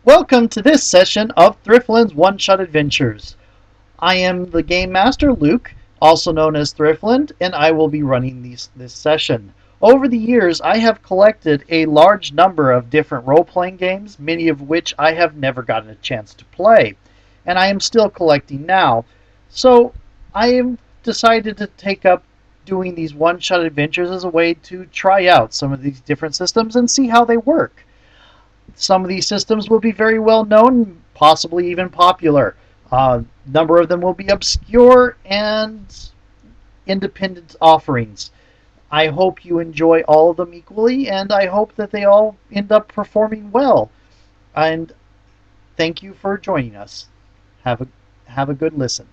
Welcome to this session of Thrythlind's One-Shot Adventures. I am the Game Master, Luke, also known as Thrythlind, and I will be running this session. Over the years, I have collected a large number of different role-playing games, many of which I have never gotten a chance to play, and I am still collecting now. So I have decided to take up doing these one-shot adventures as a way to try out some of these different systems and see how they work. Some of these systems will be very well known, possibly even popular. A number of them will be obscure and independent offerings. I hope you enjoy all of them equally, and I hope that they all end up performing well. And thank you for joining us. Have a good listen.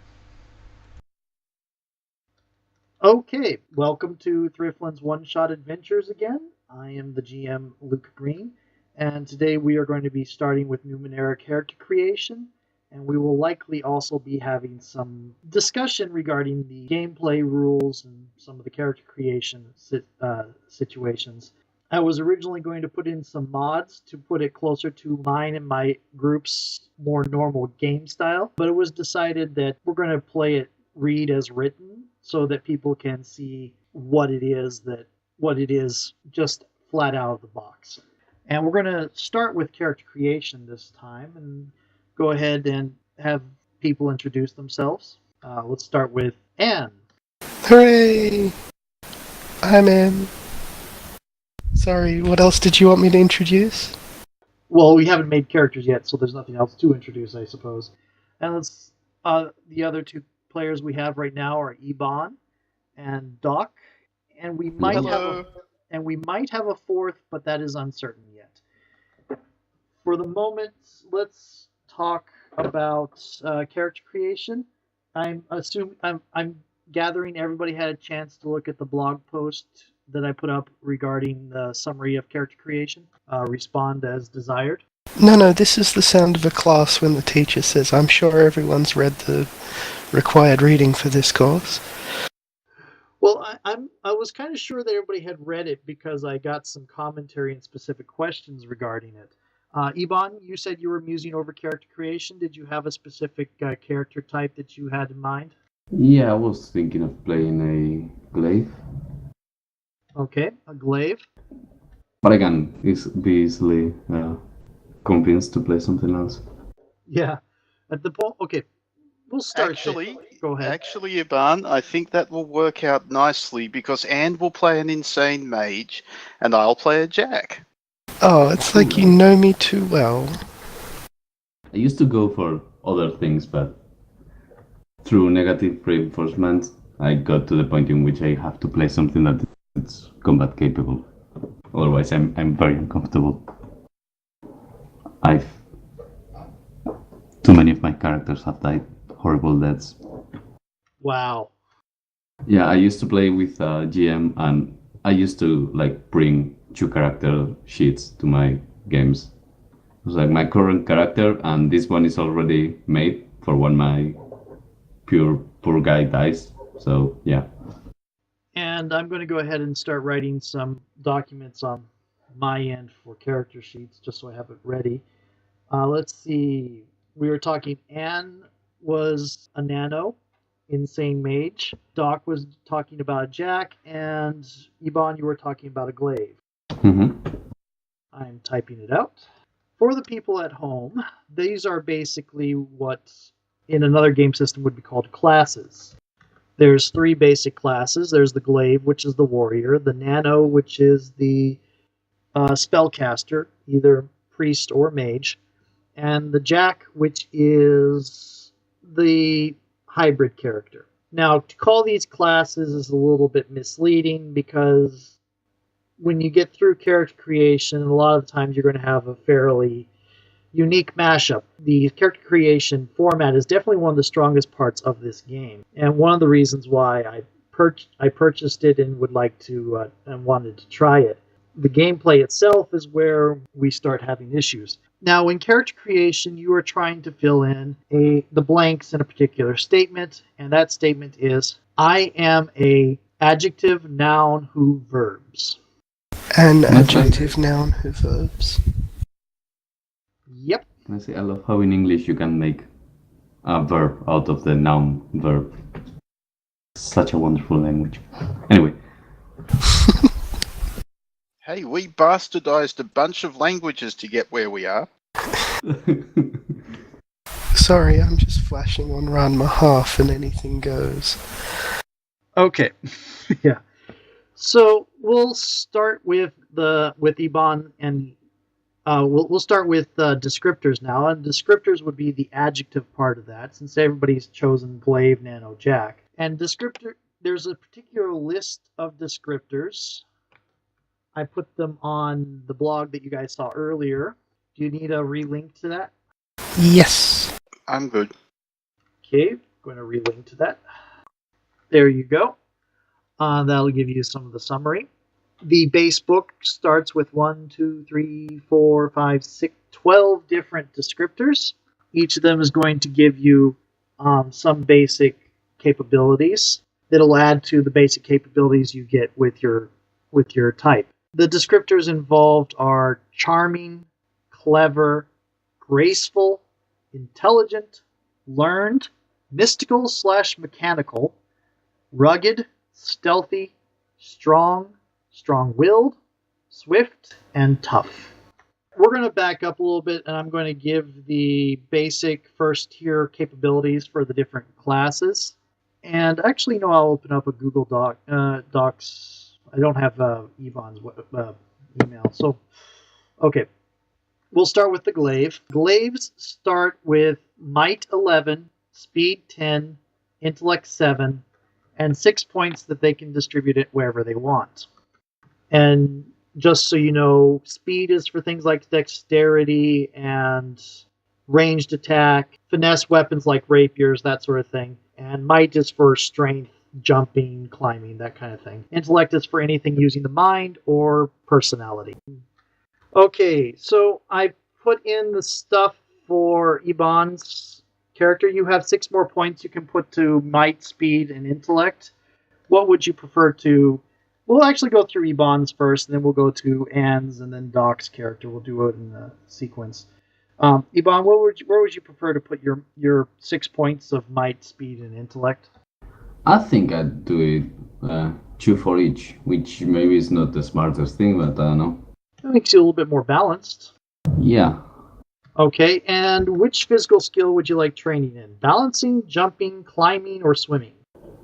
Okay, welcome to Thrythlin's One Shot Adventures again. I am the GM Luke Green, and today we are going to be starting with Numenera character creation, and we will likely also be having some discussion regarding the gameplay rules and some of the character creation situations. I was originally going to put in some mods to put it closer to mine and my group's more normal game style, but it was decided that we're going to play it read as written so that people can see what it is just flat out of the box. And we're going to start with character creation this time and go ahead and have people introduce themselves. Let's start with Anne. Hooray! I'm in. Sorry, what else did you want me to introduce? Well, we haven't made characters yet, so there's nothing else to introduce, I suppose. And the other two players we have right now are Iban and Doc, and we might have a fourth, but that is uncertain yet. For the moment, let's talk about character creation. I'm gathering everybody had a chance to look at the blog post that I put up regarding the summary of character creation. Respond as desired. No, this is the sound of a class when the teacher says, I'm sure everyone's read the required reading for this course. Well, I was kind of sure that everybody had read it because I got some commentary and specific questions regarding it. Iban, you said you were musing over character creation. Did you have a specific character type that you had in mind? Yeah, I was thinking of playing a Glaive. Okay, a Glaive. But I can be easily convinced to play something else. Yeah. Okay, we'll start. Go ahead. Actually, Iban, I think that will work out nicely because Anne will play an insane mage and I'll play a jack. Oh, it's like you know me too well. I used to go for other things, but through negative reinforcement, I got to the point in which I have to play something that is combat capable. Otherwise, I'm very uncomfortable. Too many of my characters have died horrible deaths. Wow. Yeah, I used to play with GM, and I used to bring 2-character sheets to my games. It was like my current character, and this one is already made for when my poor guy dies. So yeah. And I'm going to go ahead and start writing some documents on my end for character sheets, just so I have it ready. Let's see. We were talking. Anne was a Nano, insane mage. Doc was talking about a Jack, and Iban, you were talking about a Glaive. Mm-hmm. I'm typing it out. For the people at home, these are basically what in another game system would be called classes. There's 3 basic classes. There's the Glaive, which is the warrior, the Nano, which is the spellcaster, either priest or mage, and the Jack, which is the hybrid character. Now, to call these classes is a little bit misleading because when you get through character creation, a lot of the times you're going to have a fairly unique mashup. The character creation format is definitely one of the strongest parts of this game, and one of the reasons why I purchased it and would like to and wanted to try it. The gameplay itself is where we start having issues. Now, in character creation, you are trying to fill in the blanks in a particular statement, and that statement is, I am a adjective, noun, who verbs. An adjective, noun, who verbs. Yep. I love how in English you can make a verb out of the noun verb. Such a wonderful language. Anyway. Hey, we bastardized a bunch of languages to get where we are. Sorry, I'm just flashing on Ranma half and anything goes. Okay. Yeah. So we'll start with Iban, and we'll start with descriptors now. And descriptors would be the adjective part of that, since everybody's chosen Glaive, Nano, Jack. And there's a particular list of descriptors. I put them on the blog that you guys saw earlier. Do you need a relink to that? Yes. I'm good. Okay, going to relink to that. There you go. That'll give you some of the summary. The base book starts with 1, 2, 3, 4, 5, 6, 12 different descriptors. Each of them is going to give you some basic capabilities that'll add to the basic capabilities you get with your type. The descriptors involved are charming, clever, graceful, intelligent, learned, mystical/mechanical, rugged, stealthy, strong, strong-willed, swift, and tough. We're going to back up a little bit, and I'm going to give the basic first-tier capabilities for the different classes. And actually, no, I'll open up a Google Docs. I don't have Ivan's email. So, okay. We'll start with the Glaive. Glaives start with Might 11, Speed 10, Intellect 7, and 6 points that they can distribute it wherever they want. And just so you know, speed is for things like dexterity and ranged attack, finesse weapons like rapiers, that sort of thing. And might is for strength, jumping, climbing, that kind of thing. Intellect is for anything using the mind or personality. Okay, so I put in the stuff for Iban's character. You have 6 more points you can put to might, speed, and intellect. What would you prefer to... We'll actually go through Iban's first, and then we'll go to Anne's, and then Doc's character. We'll do it in a sequence. Iban, where would you prefer to put your 6 points of might, speed, and intellect? I think I'd do it 2 for each, which maybe is not the smartest thing, but I don't know. It makes you a little bit more balanced. Yeah. Okay, and which physical skill would you like training in? Balancing, jumping, climbing, or swimming?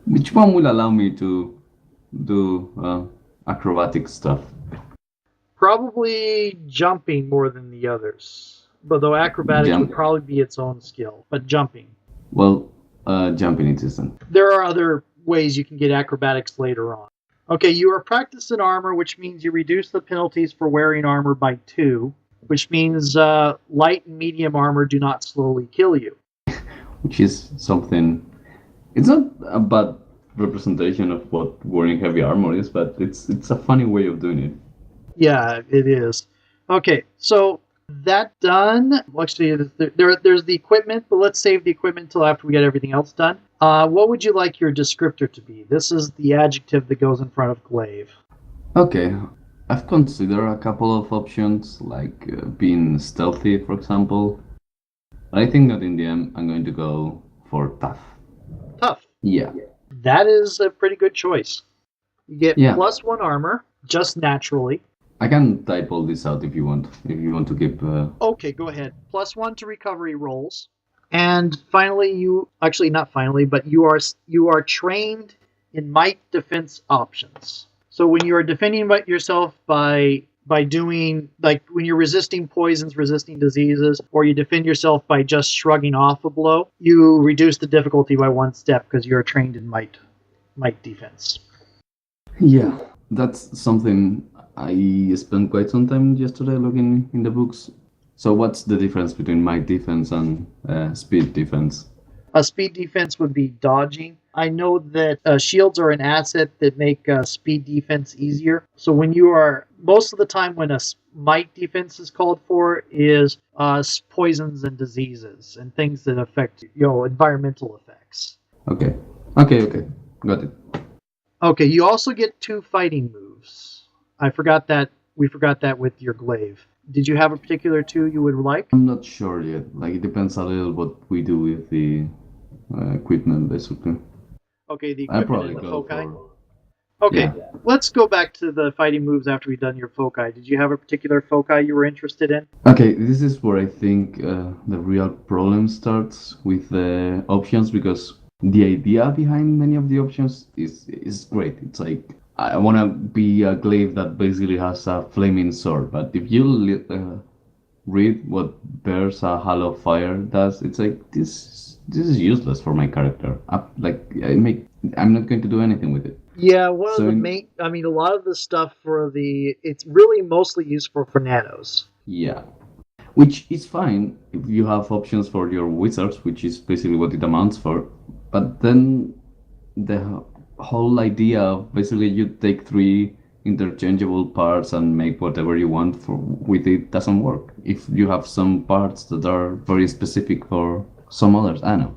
Which one will allow me to do acrobatic stuff? Probably jumping more than the others. But though acrobatics would probably be its own skill, but jumping. Well, jumping it isn't. There are other ways you can get acrobatics later on. Okay, you are practiced in armor, which means you reduce the penalties for wearing armor by 2, which means light and medium armor do not slowly kill you. Which is something... It's not a bad representation of what wearing heavy armor is, but it's a funny way of doing it. Yeah, it is. Okay, so that done. Actually, there's the equipment, but let's save the equipment until after we get everything else done. What would you like your descriptor to be? This is the adjective that goes in front of Glaive. Okay, I've considered a couple of options, like being stealthy, for example. But I think that in the end, I'm going to go for tough. Tough. Yeah. That is a pretty good choice. You get +1 armor, just naturally. I can type all this out if you want. If you want to keep... Okay, go ahead. +1 to recovery rolls. And finally, you are trained in might defense options. So when you are defending yourself by doing, like when you're resisting poisons, resisting diseases, or you defend yourself by just shrugging off a blow, you reduce the difficulty by 1 step because you're trained in might defense. Yeah, that's something I spent quite some time yesterday looking in the books. So what's the difference between might defense and speed defense? A speed defense would be dodging. I know that shields are an asset that make speed defense easier. So most of the time when a might defense is called for is poisons and diseases and things that affect, environmental effects. Okay. Got it. Okay, you also get 2 fighting moves. I forgot that. We forgot that with your Glaive. Did you have a particular two you would like? I'm not sure yet. Like, it depends a little what we do with the equipment, basically. Okay, the I'll equipment probably and the go foci. for... Okay, Yeah. let's go back to the fighting moves after we've done your foci. Did you have a particular foci you were interested in? Okay, this is where I think the real problem starts with the options, because the idea behind many of the options is great. It's like, I want to be a glaive that basically has a flaming sword, but if you read what Bear's Halo of Fire does, it's like, this is useless for my character. I'm not going to do anything with it. Yeah, one of So the in- main. I mean, a lot of the stuff it's really mostly useful for nanos. Yeah. Which is fine if you have options for your wizards, which is basically what it amounts for. But then the whole idea of basically you take three interchangeable parts and make whatever you want with it doesn't work. If you have some parts that are very specific for some others, I know.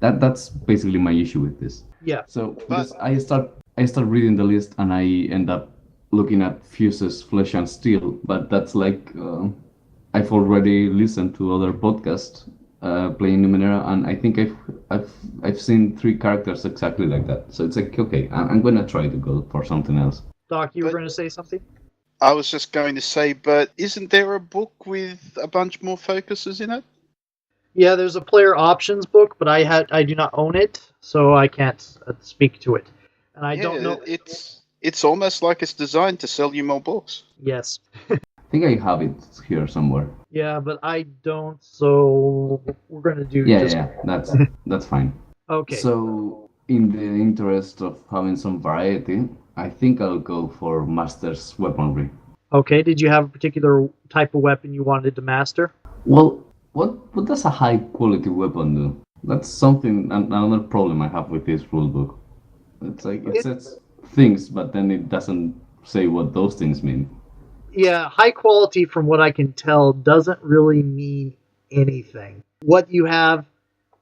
That's basically my issue with this. Yeah. So because I start reading the list and I end up looking at Fuse's Flesh and Steel, but that's like I've already listened to other podcasts playing Numenera, and I think I've seen three characters exactly like that. So it's like, okay, I'm gonna try to go for something else. Doc, you were But- going to say something? I was just going to say, but isn't there a book with a bunch more focuses in it? Yeah, there's a player options book, but I do not own it, so I can't speak to it, and I don't know. It's almost like it's designed to sell you more books. Yes. I think I have it here somewhere. Yeah, but I don't. So we're going to do. Yeah, that's fine. Okay. So, in the interest of having some variety, I think I'll go for Master's Weaponry. Okay. Did you have a particular type of weapon you wanted to master? Well, what does a high quality weapon do? That's another problem I have with this rulebook. It's like it says things, but then it doesn't say what those things mean. Yeah, high quality, from what I can tell, doesn't really mean anything. What you have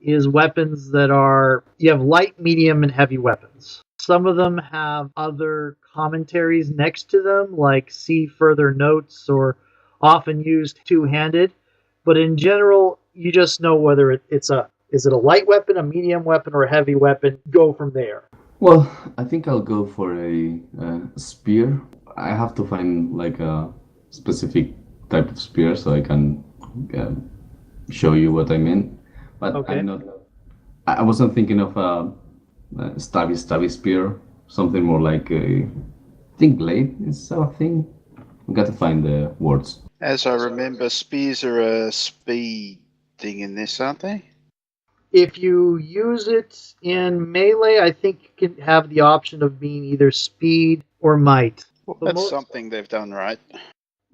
is weapons you have light, medium, and heavy weapons. Some of them have other commentaries next to them, like see further notes, or often used two-handed. But in general, you just know whether is it a light weapon, a medium weapon, or a heavy weapon. Go from there. Well, I think I'll go for a spear. I have to find like a specific type of spear so I can show you what I mean. But Okay. I wasn't thinking of a stabby spear. Something more like I think Glaive is a thing. We got to find the words. As I remember, spears are a speed thing in this, aren't they? If you use it in melee, I think you can have the option of being either speed or might. Well, The that's mo- something they've done right.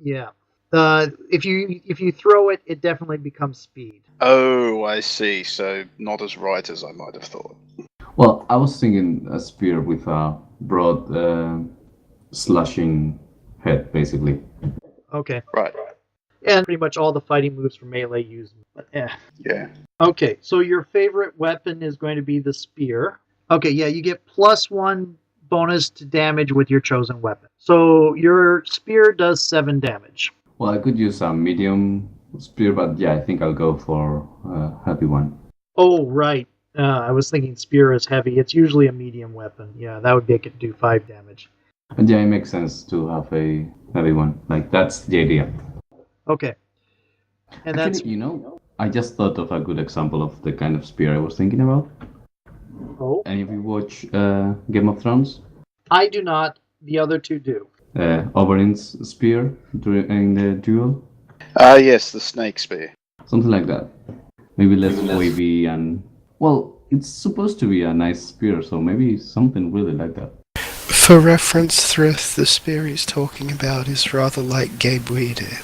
Yeah. If you throw it, it definitely becomes speed. Oh, I see. So not as right as I might have thought. Well, I was thinking a spear with a broad slashing head, basically. Okay. Right. And pretty much all the fighting moves for melee use. Yeah. Okay, so your favorite weapon is going to be the spear. Okay, yeah, you get +1 bonus to damage with your chosen weapon. So your spear does 7 damage. Well, I could use a medium spear, but yeah, I think I'll go for a heavy one. Oh, right. I was thinking spear is heavy. It's usually a medium weapon. Yeah, that would make it do 5 damage. And yeah, it makes sense to have a heavy one. Like, that's the idea. Okay. And that's Actually, I just thought of a good example of the kind of spear I was thinking about. oh, Any of you watch Game of Thrones? I do not. The other two do. Oberyn's spear in the duel? Ah, yes, the snake spear. Something like that. Maybe less wavy and... Well, it's supposed to be a nice spear, so maybe something really like that. For reference, Thrith, the spear he's talking about is rather like Gabe Weeder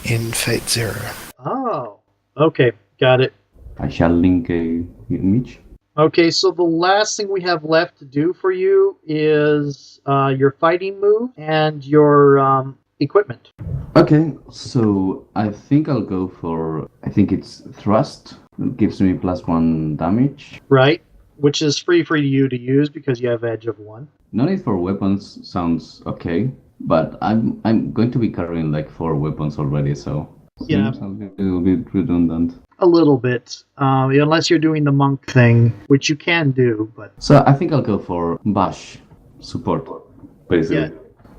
in Fate Zero. Oh, okay. Got it. I shall link a image. Okay, so the last thing we have left to do for you is your fighting move and your equipment. Okay, so I think I'll go for... I think it's Thrust. It gives me +1 damage. Right? Which is free for you to use because you have edge of 1. No need for weapons sounds okay. But I'm going to be carrying like 4 weapons already, so Yeah. seems a little bit redundant. A little bit, unless you're doing the monk thing, which you can do, but So I think I'll go for Bash support, basically. yeah.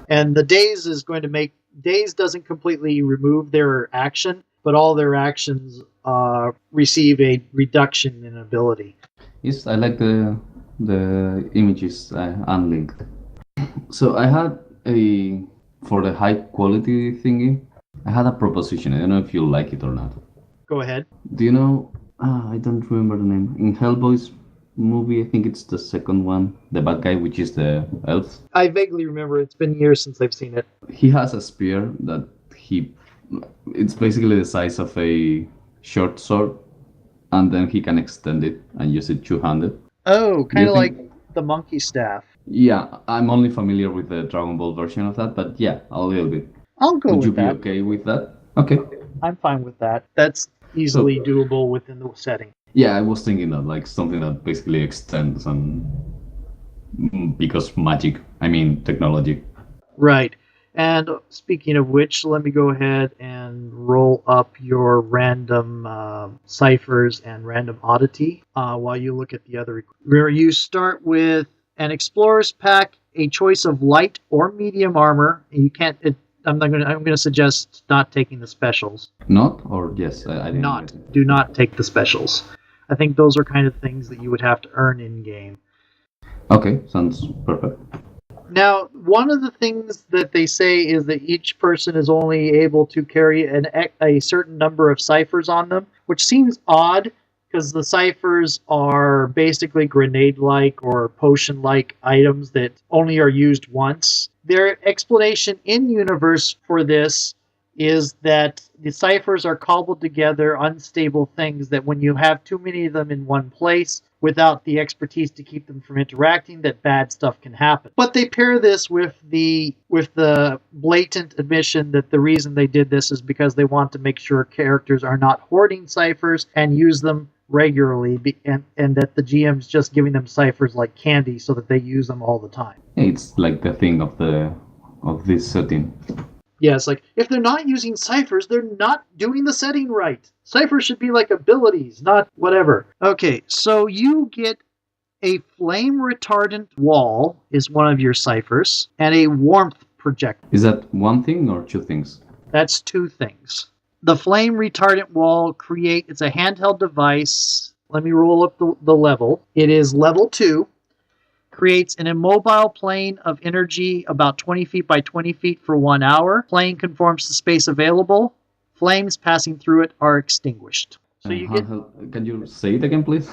And the Daze is going to make Daze doesn't completely remove their action, but all their actions receive a reduction in ability. Yes, I like the images unlinked. So I had for the high quality thingy, I had a proposition. I don't know if you like it or not. Go ahead. Do you know? I don't remember the name. In Hellboy's movie, I think it's the second one, the bad guy, which is the elf. I vaguely remember. It's been years since I've seen it. He has a spear that it's basically the size of a short sword, and then he can extend it and use it two-handed. Oh, kind of think- like the monkey staff. Yeah, I'm only familiar with the Dragon Ball version of that, but yeah, a little bit. I'll go Would you with be that. okay with that? Okay. I'm fine with that. That's easily doable within the setting. Yeah, I was thinking that like something that basically extends and because magic, I mean technology. Right. And speaking of which, let me go ahead and roll up your random ciphers and random oddity while you look at the other. Where you start with an explorer's pack, a choice of light or medium armor. You can't. I'm going to suggest not taking the specials. Not or yes, I didn't. Not. Do not take the specials. I think those are kind of things that you would have to earn in game. Okay, sounds perfect. Now, one of the things that they say is that each person is only able to carry a certain number of ciphers on them, which seems odd because the ciphers are basically grenade-like or potion-like items that only are used once. Their explanation in-universe for this is that the ciphers are cobbled together unstable things that when you have too many of them in one place without the expertise to keep them from interacting, that bad stuff can happen. But they pair this with the blatant admission that the reason they did this is because they want to make sure characters are not hoarding ciphers and use them regularly, and that the GM's just giving them ciphers like candy so that they use them all the time. It's like the thing of this setting. Yeah, it's like, if they're not using ciphers, they're not doing the setting right. Ciphers should be like abilities, not whatever. Okay, so you get a flame retardant wall is one of your ciphers, and a warmth projector. Is that one thing or two things? That's two things. The flame retardant wall it's a handheld device. Let me roll up the level. It is level 2. Creates an immobile plane of energy about 20 feet by 20 feet for 1 hour. Plane conforms to space available. Flames passing through it are extinguished. So you get. Can you say it again, please?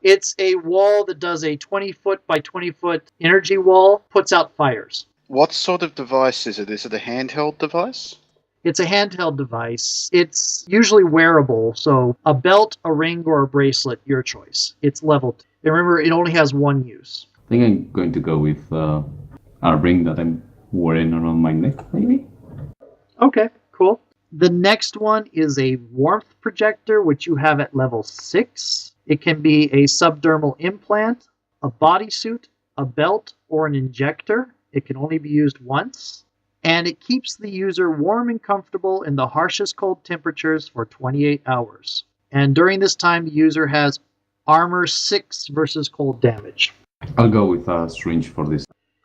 It's a wall that does a 20-foot by 20-foot energy wall, puts out fires. What sort of device is it? Is it a handheld device? It's a handheld device. It's usually wearable, so a belt, a ring, or a bracelet, your choice. It's level 2. And remember, it only has one use. I think I'm going to go with a ring that I'm wearing around my neck, maybe? Okay, cool. The next one is a warmth projector, which you have at level 6. It can be a subdermal implant, a bodysuit, a belt, or an injector. It can only be used once. And it keeps the user warm and comfortable in the harshest cold temperatures for 28 hours. And during this time, the user has armor 6 versus cold damage. I'll go with a syringe for this.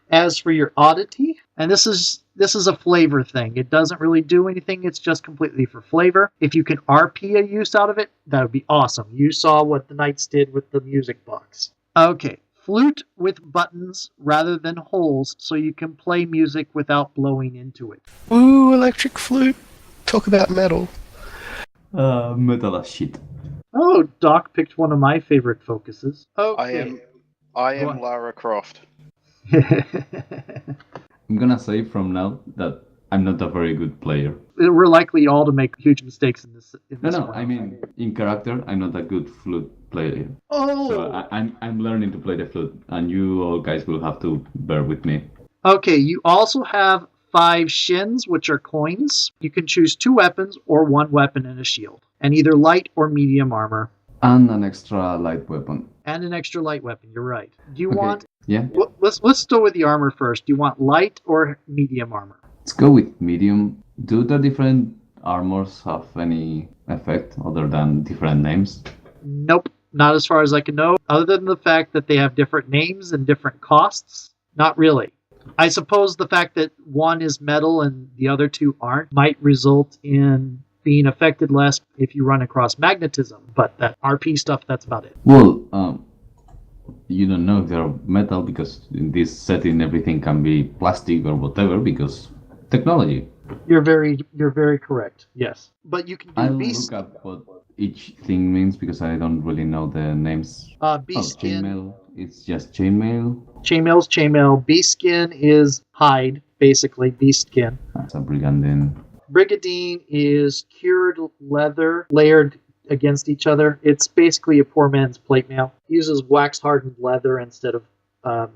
As for your oddity, and this is a flavor thing. It doesn't really do anything. It's just completely for flavor. If you can RP a use out of it, that would be awesome. You saw what the Knights did with the music box. Okay. Flute with buttons rather than holes so you can play music without blowing into it. Ooh, electric flute. Talk about metal. Metal as shit. Oh, Doc picked one of my favorite focuses. Okay. I am Lara Croft. I'm gonna say from now that I'm not a very good player. We're likely all to make huge mistakes in this. No, round. I mean, in character, I'm not a good flute player. Oh! So I'm learning to play the flute, and you all guys will have to bear with me. Okay, you also have 5 shins, which are coins. You can choose 2 weapons or 1 weapon and a shield, and either light or medium armor. And an extra light weapon. And an extra light weapon, you're right. Do you Okay. want Yeah, Let's go with the armor first. Do you want light or medium armor? let's go with medium. Do the different armors have any effect other than different names? Nope, not as far as I can know. Other than the fact that they have different names and different costs, not really. I suppose the fact that one is metal and the other two aren't might result in being affected less if you run across magnetism, but that RP stuff, that's about it. Well, you don't know if they're metal because in this setting everything can be plastic or whatever because technology. You're very correct. Yes, but you can do I'll beast. look up what each thing means because I don't really know the names. Beast skin. Chainmail. It's just chainmail. Chainmail's chainmail. Beast skin is hide, basically. Beast skin. That's a brigandine. Brigadine is cured leather layered against each other. It's basically a poor man's plate mail. It uses wax hardened leather instead of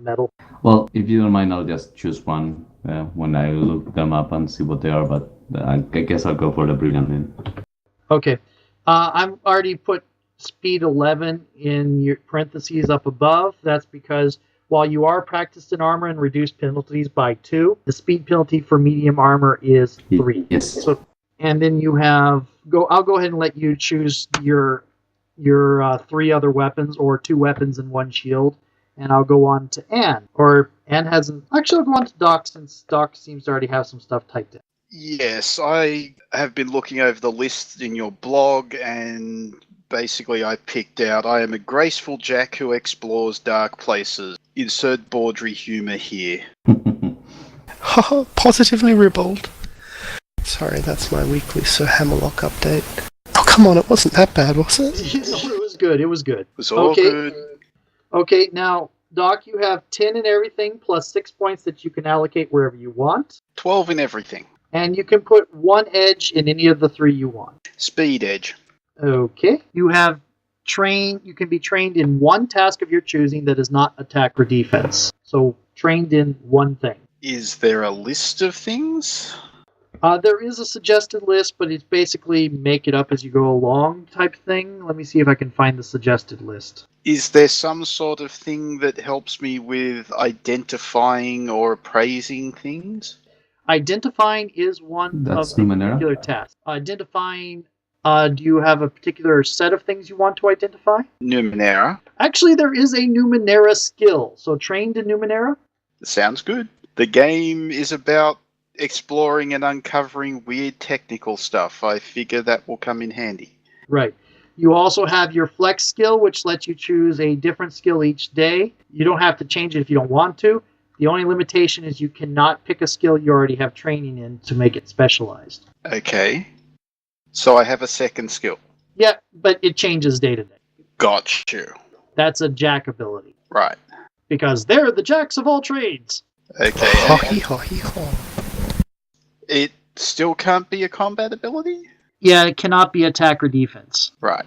metal. Well, if you don't mind, I'll just choose one when I look them up and see what they are. But I guess I'll go for the brigandine. Okay. I'm already put speed 11 in your parentheses up above. That's because while you are practiced in armor and reduce penalties by 2, the speed penalty for medium armor is 3. Yes. So, and then you have I'll go ahead and let you choose your 3 other weapons or 2 weapons and 1 shield, and I'll go on to Anne. Or Anne hasn't. Actually, I'll go on to Doc since Doc seems to already have some stuff typed in. Yes, I have been looking over the list in your blog, and basically I picked out I am a graceful Jack who explores dark places. Insert Baudry humour here. Positively ribald. Sorry, that's my weekly Sir Hammerlock update. Oh, come on, it wasn't that bad, was it? No, it was good. It was good. It was all good. Okay, now, Doc, you have 10 in everything, plus 6 points that you can allocate wherever you want. 12 in everything. And you can put 1 edge in any of the 3 you want. Speed edge. Okay. You can be trained in 1 task of your choosing that is not attack or defense. So, trained in 1 thing. Is there a list of things? There is a suggested list, but it's basically make it up as you go along type thing. Let me see if I can find the suggested list. Is there some sort of thing that helps me with identifying or appraising things? Identifying is one That's of the Numenera. particular tasks. Identifying, do you have a particular set of things you want to identify? Numenera. Actually, there is a Numenera skill. So trained in Numenera? Sounds good. The game is about exploring and uncovering weird technical stuff. I figure that will come in handy. Right. You also have your flex skill, which lets you choose a different skill each day. You don't have to change it if you don't want to. The only limitation is you cannot pick a skill you already have training in to make it specialized. Okay. So I have a second skill. Yeah, but it changes day to day. Got you. That's a jack ability. Right. Because they're the jacks of all trades. Okay. Ho-hee-ho-hee-ho. It still can't be a combat ability? Yeah, it cannot be attack or defense. Right.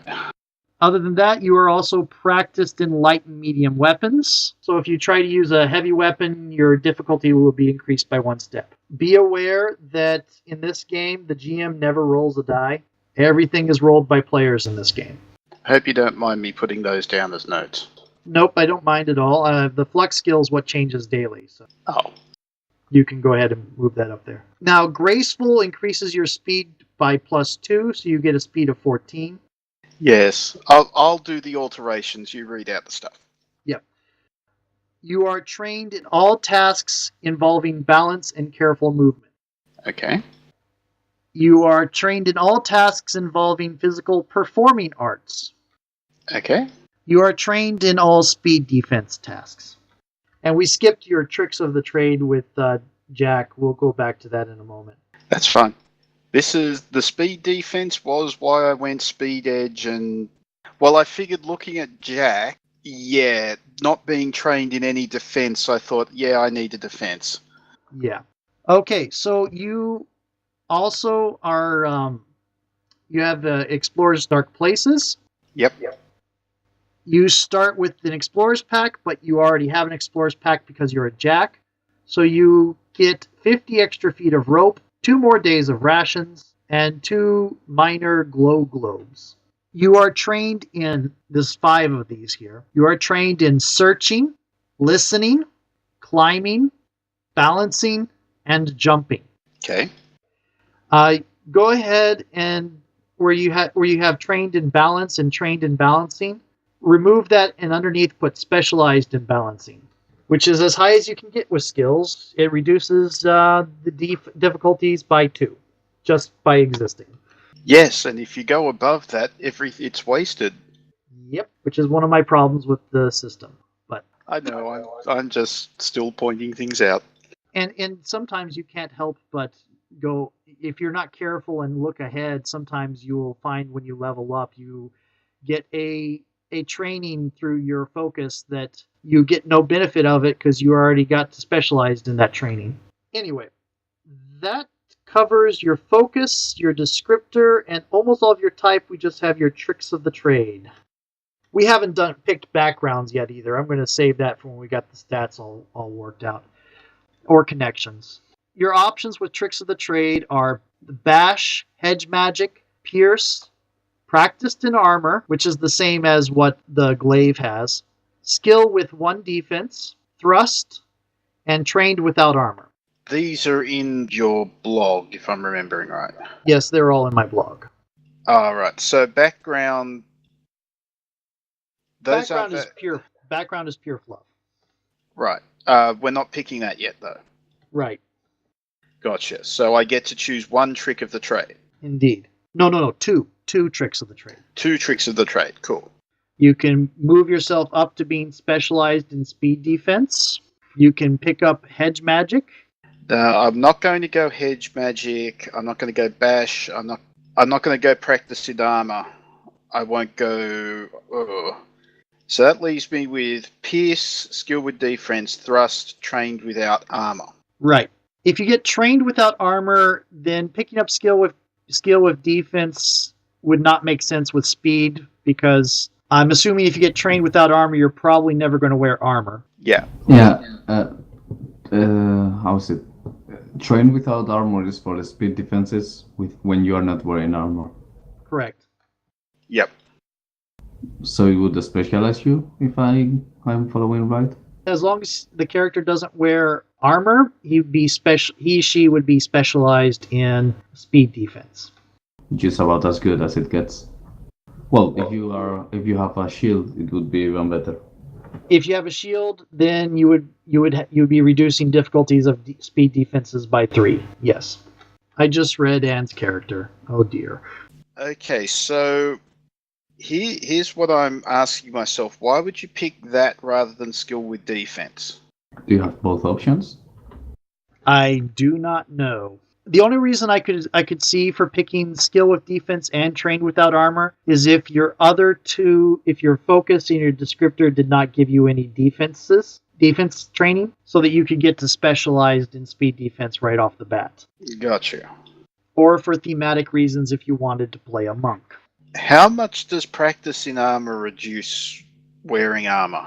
Other than that, you are also practiced in light and medium weapons. So if you try to use a heavy weapon, your difficulty will be increased by 1 step. Be aware that in this game, the GM never rolls a die. Everything is rolled by players in this game. Hope you don't mind me putting those down as notes. Nope, I don't mind at all. The flex skill is what changes daily, so Oh. you can go ahead and move that up there. Now, Graceful increases your speed by +2, so you get a speed of 14. Yes. I'll do the alterations. You read out the stuff. Yep. You are trained in all tasks involving balance and careful movement. Okay. You are trained in all tasks involving physical performing arts. Okay. You are trained in all speed defense tasks. And we skipped your tricks of the trade with Jack. We'll go back to that in a moment. That's fine. This is the speed defense was why I went speed edge, and well, I figured looking at Jack, yeah, not being trained in any defense, I thought, yeah, I need a defense. Yeah. Okay, so you also are, you have Explorer's Dark Places. Yep. You start with an Explorer's Pack, but you already have an Explorer's Pack because you're a Jack. So you get 50 extra feet of rope, 2 more days of rations, and 2 minor glow globes. You are trained in, there's 5 of these here. You are trained in searching, listening, climbing, balancing, and jumping. Okay. Go ahead and where you have trained in balance and trained in balancing, remove that and underneath put specialized in balancing, which is as high as you can get with skills. It reduces the difficulties by 2, just by existing. Yes, and if you go above that, it's wasted. Yep, which is one of my problems with the system. But I know, I'm just still pointing things out. and sometimes you can't help but go, if you're not careful and look ahead, sometimes you will find when you level up, you get a training through your focus that you get no benefit of it because you already got specialized in that training. Anyway, that covers your focus, your descriptor, and almost all of your type. We just have your tricks of the trade. We haven't picked backgrounds yet either. I'm going to save that for when we got the stats all worked out. Or connections. Your options with tricks of the trade are Bash, Hedge Magic, Pierce, Practiced in Armor, which is the same as what the Glaive has, Skill with 1 defense, Thrust, and Trained without Armor. These are in your blog, if I'm remembering right. Yes, they're all in my blog. All right. So background. Background is pure fluff. Right. We're not picking that yet, though. Right. Gotcha. So I get to choose 1 trick of the trade. Indeed. No. Two tricks of the trade. 2 tricks of the trade. Cool. You can move yourself up to being specialized in speed defense. You can pick up hedge magic. I'm not going to go hedge magic. I'm not going to go bash. I'm not going to go practice in armor. I won't go. So that leaves me with pierce, skill with defense, thrust, trained without armor. Right. If you get trained without armor, then picking up skill with defense would not make sense with speed, because I'm assuming if you get trained without armor, you're probably never going to wear armor. Yeah. Yeah. How's it? Train without armor is for the speed defenses when you are not wearing armor. Correct. Yep. So it would specialize you if I'm following right? As long as the character doesn't wear armor, she would be specialized in speed defense. Which is about as good as it gets. Well, if you have a shield, it would be even better. If you have a shield, then you would be reducing difficulties of speed defenses by 3. Yes. I just read Anne's character. Oh dear. Okay, so here's what I'm asking myself. Why would you pick that rather than skill with defense? Do you have both options? I do not know. The only reason I could see for picking skill with defense and trained without armor is if your focus and your descriptor did not give you any defense training, so that you could get to specialized in speed defense right off the bat. Gotcha. Or for thematic reasons if you wanted to play a monk. How much does practice in armor reduce wearing armor?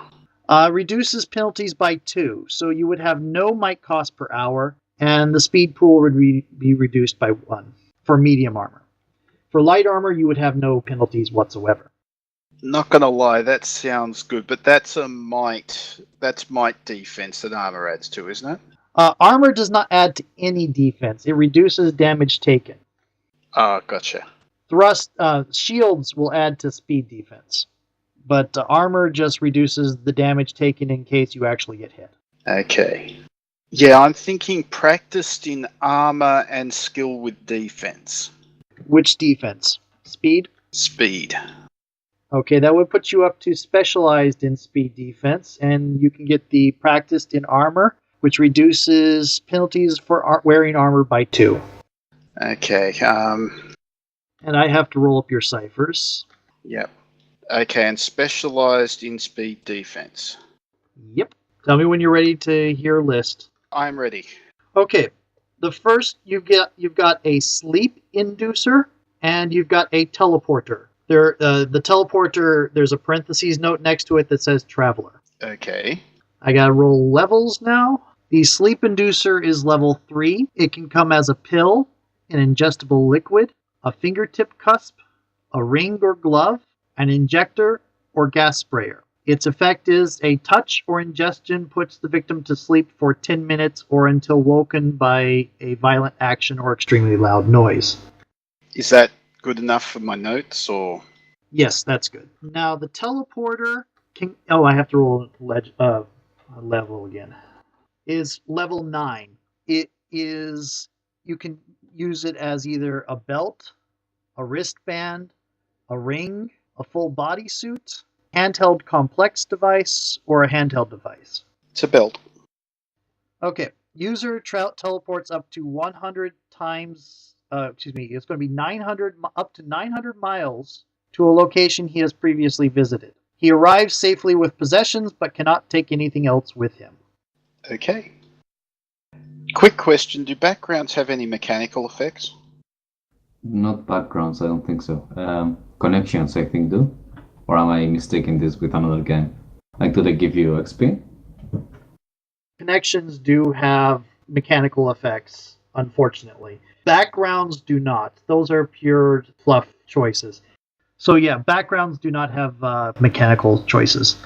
Reduces penalties by 2, so you would have no might cost per hour, and the speed pool would be reduced by 1 for medium armor. For light armor, you would have no penalties whatsoever. Not gonna lie, that sounds good, but that's might defense that armor adds to, isn't it? Armor does not add to any defense. It reduces damage taken. Gotcha. Shields will add to speed defense, but armor just reduces the damage taken in case you actually get hit. Okay. Yeah, I'm thinking practiced in armor and skill with defense. Which defense? Speed? Speed. Okay, that would put you up to specialized in speed defense, and you can get the practiced in armor, which reduces penalties for wearing armor by 2. Okay. And I have to roll up your ciphers. Yep. Okay, and specialized in speed defense. Yep. Tell me when you're ready to hear a list. I'm ready. Okay. The first you've got a sleep inducer and you've got a teleporter. The teleporter, there's a parentheses note next to it that says traveler. Okay. I gotta roll levels now. The sleep inducer is level 3. It can come as a pill, an ingestible liquid, a fingertip cusp, a ring or glove, an injector, or gas sprayer. Its effect is a touch or ingestion puts the victim to sleep for 10 minutes or until woken by a violent action or extremely loud noise. Is that good enough for my notes, or? Yes, that's good. Now, the teleporter can... Oh, I have to roll a level again. Is level 9. It is... You can use it as either a belt, a wristband, a ring, a full bodysuit, handheld complex device, or a handheld device. It's a belt. Okay. User teleports up to 100 times... it's going to be 900 up to 900 miles to a location he has previously visited. He arrives safely with possessions, but cannot take anything else with him. Okay. Quick question, do backgrounds have any mechanical effects? Not backgrounds, I don't think so. Connections, I think, do. Or am I mistaking this with another game? Like, do they give you XP? Connections do have mechanical effects, unfortunately. Backgrounds do not. Those are pure fluff choices. So yeah, backgrounds do not have mechanical choices.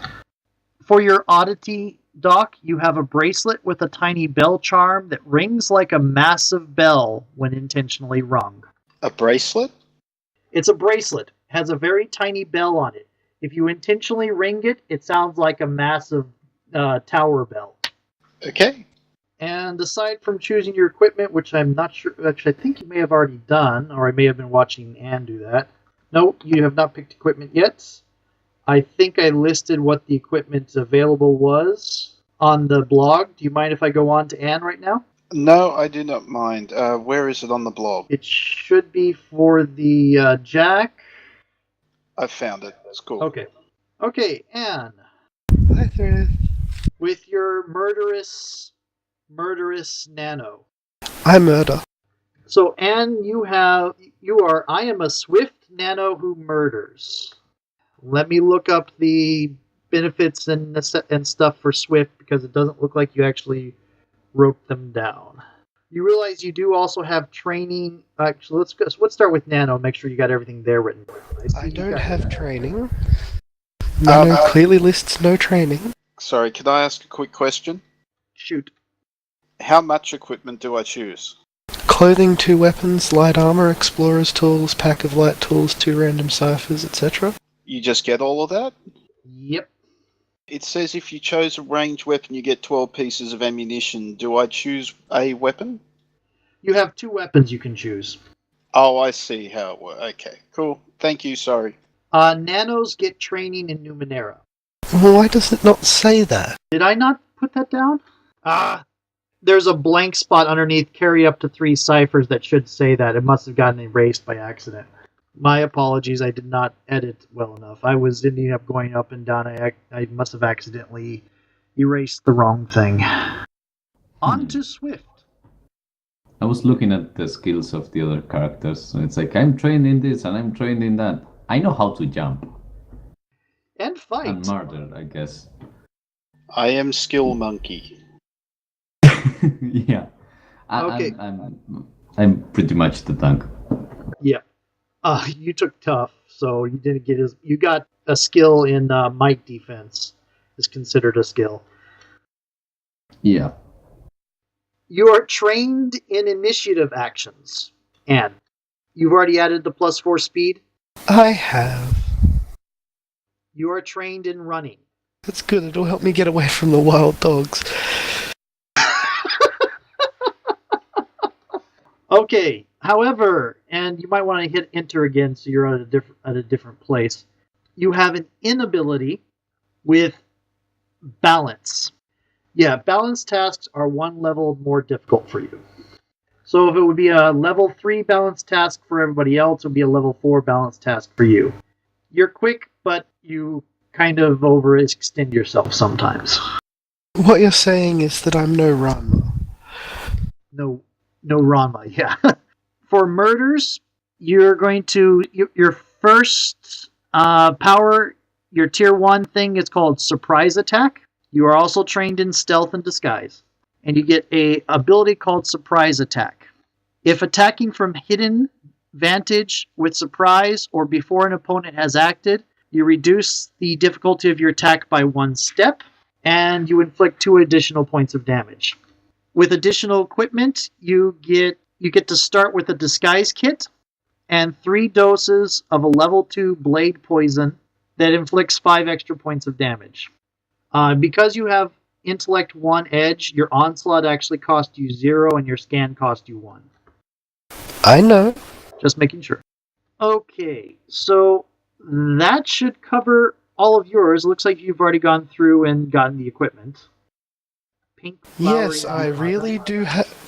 For your oddity dock, you have a bracelet with a tiny bell charm that rings like a massive bell when intentionally rung. A bracelet? It's a bracelet. Has a very tiny bell on it. If you intentionally ring it, it sounds like a massive tower bell. Okay. And aside from choosing your equipment, which I'm not sure, actually I think you may have already done, or I may have been watching Anne do that. No, you have not picked equipment yet. I think I listed what the equipment available was on the blog. Do you mind if I go on to Anne right now? No, I do not mind. Where is it on the blog? It should be for the Jack. I found it. It's cool. Okay. Okay, Anne. Hi, Thryth. With your murderous Nano. I murder. So, Anne, I am a swift Nano who murders. Let me look up the benefits and stuff for Swift, because it doesn't look like you actually wrote them down. You realize you do also have training. Actually, let's start with Nano. Make sure you got everything there written. I don't have training. Nano clearly lists no training. Sorry, can I ask a quick question? Shoot. How much equipment do I choose? Clothing, 2 weapons, light armor, explorer's tools, pack of light tools, 2 random ciphers, etc. You just get all of that? Yep. It says if you chose a ranged weapon, you get 12 pieces of ammunition. Do I choose a weapon? You have 2 weapons you can choose. Oh, I see how it works. Okay, cool. Thank you, sorry. Nanos get training in Numenera. Well, why does it not say that? Did I not put that down? There's a blank spot underneath carry up to 3 ciphers that should say that. It must have gotten erased by accident. My apologies, I did not edit well enough. I was ending up going up and down. I must have accidentally erased the wrong thing. On to Swift. I was looking at the skills of the other characters, so it's like, I'm trained in this and I'm trained in that. I know how to jump. And fight. And murder, I guess. I am Skill Monkey. Yeah. Okay. I'm pretty much the tank. Yeah. You took tough, so you didn't get you got a skill in might defense. Is considered a skill. Yeah. You are trained in initiative actions, and you've already added the +4 speed. I have. You are trained in running. That's good, it'll help me get away from the wild dogs. Okay, however, and you might want to hit enter again so you're at a different place. You have an inability with balance. Yeah, balance tasks are 1 level more difficult for you. So if it would be a level 3 balance task for everybody else, it would be a level 4 balance task for you. You're quick, but you kind of overextend yourself sometimes. What you're saying is that I'm no Rama. No Ranma, yeah. For murders, you're going to... Your first power, your tier 1 thing is called Surprise Attack. You are also trained in Stealth and Disguise. And you get a ability called Surprise Attack. If attacking from hidden vantage with surprise or before an opponent has acted, You reduce the difficulty of your attack by 1 step, and you inflict 2 additional points of damage. With additional equipment, you get to start with a disguise kit and 3 doses of a level 2 blade poison that inflicts 5 extra points of damage. Because you have intellect 1 edge, your onslaught actually costs you 0 and your scan costs you 1. I know. Just making sure. Okay, so that should cover all of yours. Looks like you've already gone through and gotten the equipment. Pink Yes, flowery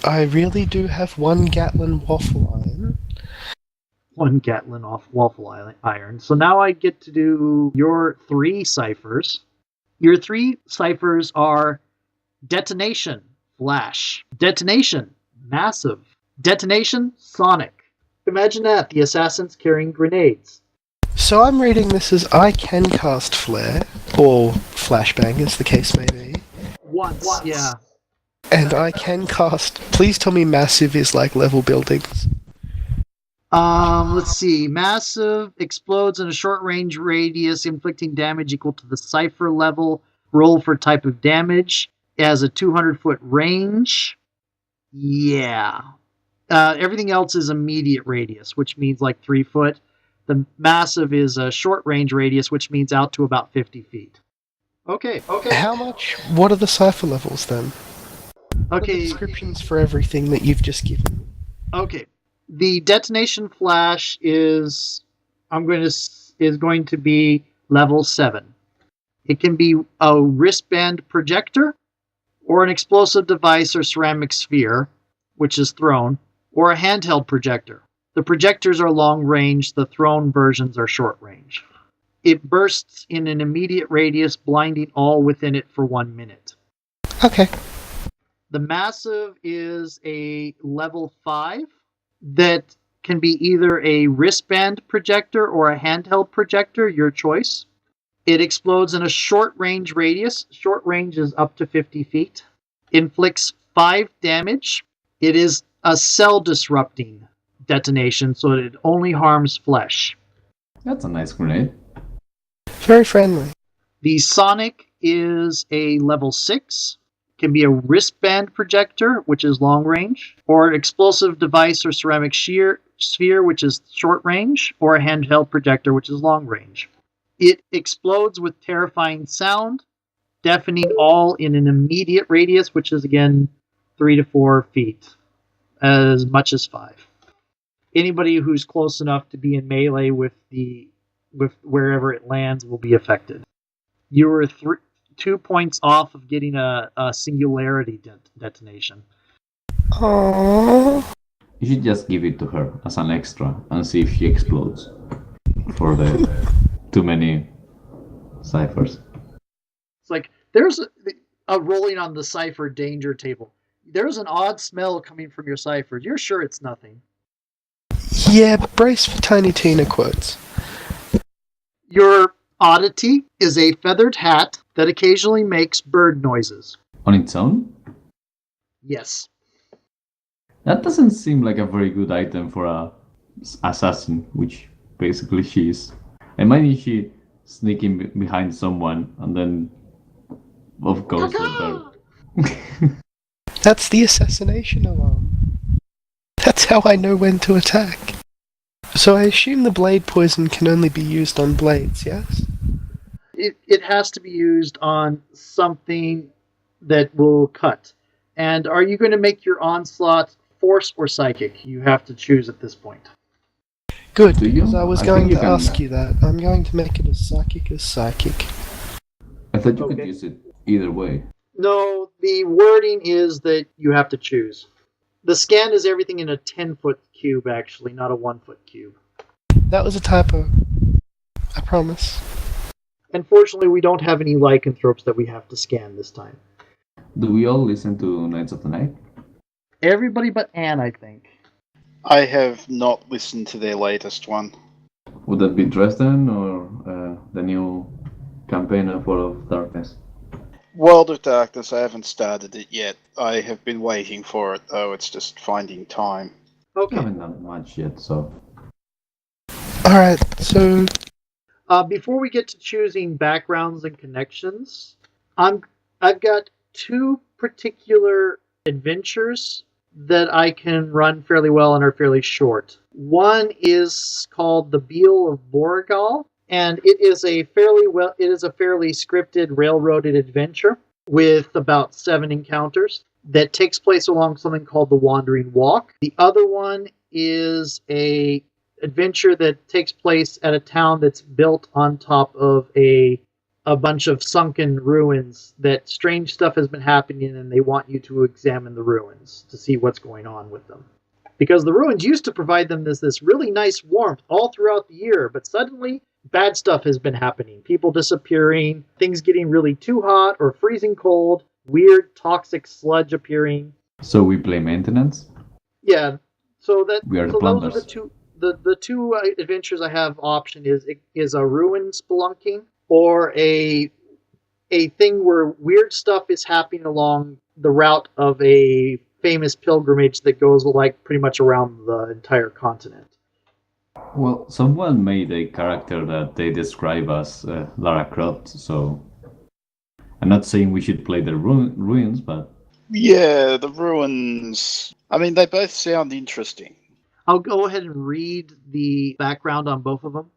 I really do have 1 Gatlin waffle iron. 1 Gatlin off waffle iron. So now I get to do your 3 ciphers. Your 3 ciphers are detonation, flash. Detonation, massive. Detonation, sonic. Imagine that, the assassins carrying grenades. So I'm reading this as I can cast flare, or flashbang as the case may be. Once, yeah. And I can cast... Please tell me massive is like level buildings. Let's see. Massive explodes in a short range radius, inflicting damage equal to the cipher level. Roll for type of damage. It has a 200-foot range. Yeah. Everything else is immediate radius, which means like 3 foot. The massive is a short range radius, which means out to about 50 feet. Okay. How much? What are the cipher levels then? What are the Okay. descriptions for everything that you've just given. Okay. The detonation flash is going to be level 7. It can be a wristband projector, or an explosive device or ceramic sphere, which is thrown, or a handheld projector. The projectors are long range, the thrown versions are short range. It bursts in an immediate radius, blinding all within it for 1 minute. Okay. The massive is a level 5 that can be either a wristband projector or a handheld projector, your choice. It explodes in a short range radius. Short range is up to 50 feet. Inflicts 5 damage. It is a cell disrupting detonation, so it only harms flesh. That's a nice grenade. Very friendly. The sonic is a level 6. Can be a wristband projector, which is long range, or an explosive device or ceramic sphere, which is short range, or a handheld projector, which is long range. It explodes with terrifying sound, deafening all in an immediate radius, which is again 3 to 4 feet, as much as 5. Anybody who's close enough to be in melee with wherever it lands will be affected. You were 2 points off of getting a singularity detonation. Aww. You should just give it to her as an extra and see if she explodes for the too many ciphers. It's like, there's a rolling on the cipher danger table. There's an odd smell coming from your cipher. You're sure it's nothing. Yeah, brace for Tiny Tina quotes. Your oddity is a feathered hat that occasionally makes bird noises. On its own? Yes. That doesn't seem like a very good item for a assassin, which basically she is. Imagine she sneaking behind someone and then off goes the bird. That's the assassination alarm. That's how I know when to attack. So I assume the blade poison can only be used on blades, yes? It has to be used on something that will cut. And are you going to make your onslaught force or psychic? You have to choose at this point. Good, Do you? because I was I going think you to can- ask you that. I'm going to make it as psychic as psychic. I thought you Okay. could use it either way. No, the wording is that you have to choose. The scan is everything in a 10-foot cube, actually, not a 1-foot cube. That was a typo. I promise. Unfortunately, we don't have any lycanthropes that we have to scan this time. Do we all listen to Knights of the Night? Everybody but Anne, I think. I have not listened to their latest one. Would that be Dresden or the new campaign of World of Darkness? World of Darkness, I haven't started it yet. I have been waiting for it, though. It's just finding time. I Okay. haven't done much yet, so... Alright, so Before we get to choosing backgrounds and connections, I've got two particular adventures that I can run fairly well and are fairly short. One is called The Beal of Borogal, and it is a fairly scripted railroaded adventure with about 7 encounters that takes place along something called the Wandering Walk. The other one is a adventure that takes place at a town that's built on top of a bunch of sunken ruins that strange stuff has been happening, and they want you to examine the ruins to see what's going on with them. Because the ruins used to provide them this really nice warmth all throughout the year, but suddenly bad stuff has been happening. People disappearing, things getting really too hot or freezing cold, weird toxic sludge appearing. So we play maintenance? Yeah, so We are the those plumbers. are the two adventures I have option is a ruin spelunking or a thing where weird stuff is happening along the route of a famous pilgrimage that goes like pretty much around the entire continent. Well, someone made a character that they describe as Lara Croft, so I'm not saying we should play the ruins, but... Yeah, the ruins. I mean, they both sound interesting. I'll go ahead and read the background on both of them.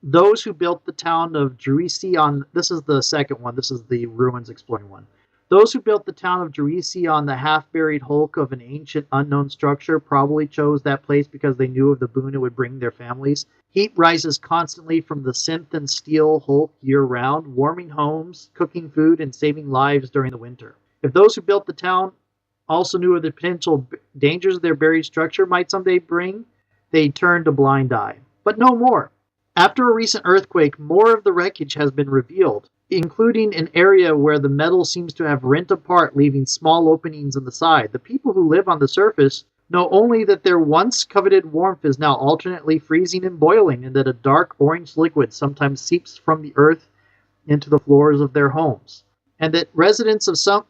Those who built the town of Druisi on... This is the second one. This is the ruins exploring one. Those who built the town of Druisi on the half-buried hulk of an ancient unknown structure probably chose that place because they knew of the boon it would bring their families. Heat rises constantly from the synth and steel hulk year-round, warming homes, cooking food, and saving lives during the winter. If those who built the town also knew of the potential dangers their buried structure might someday bring, they turned a blind eye. But no more. After a recent earthquake, more of the wreckage has been revealed, including an area where the metal seems to have rent apart, leaving small openings in the side. The people who live on the surface know only that their once coveted warmth is now alternately freezing and boiling, and that a dark orange liquid sometimes seeps from the earth into the floors of their homes, and that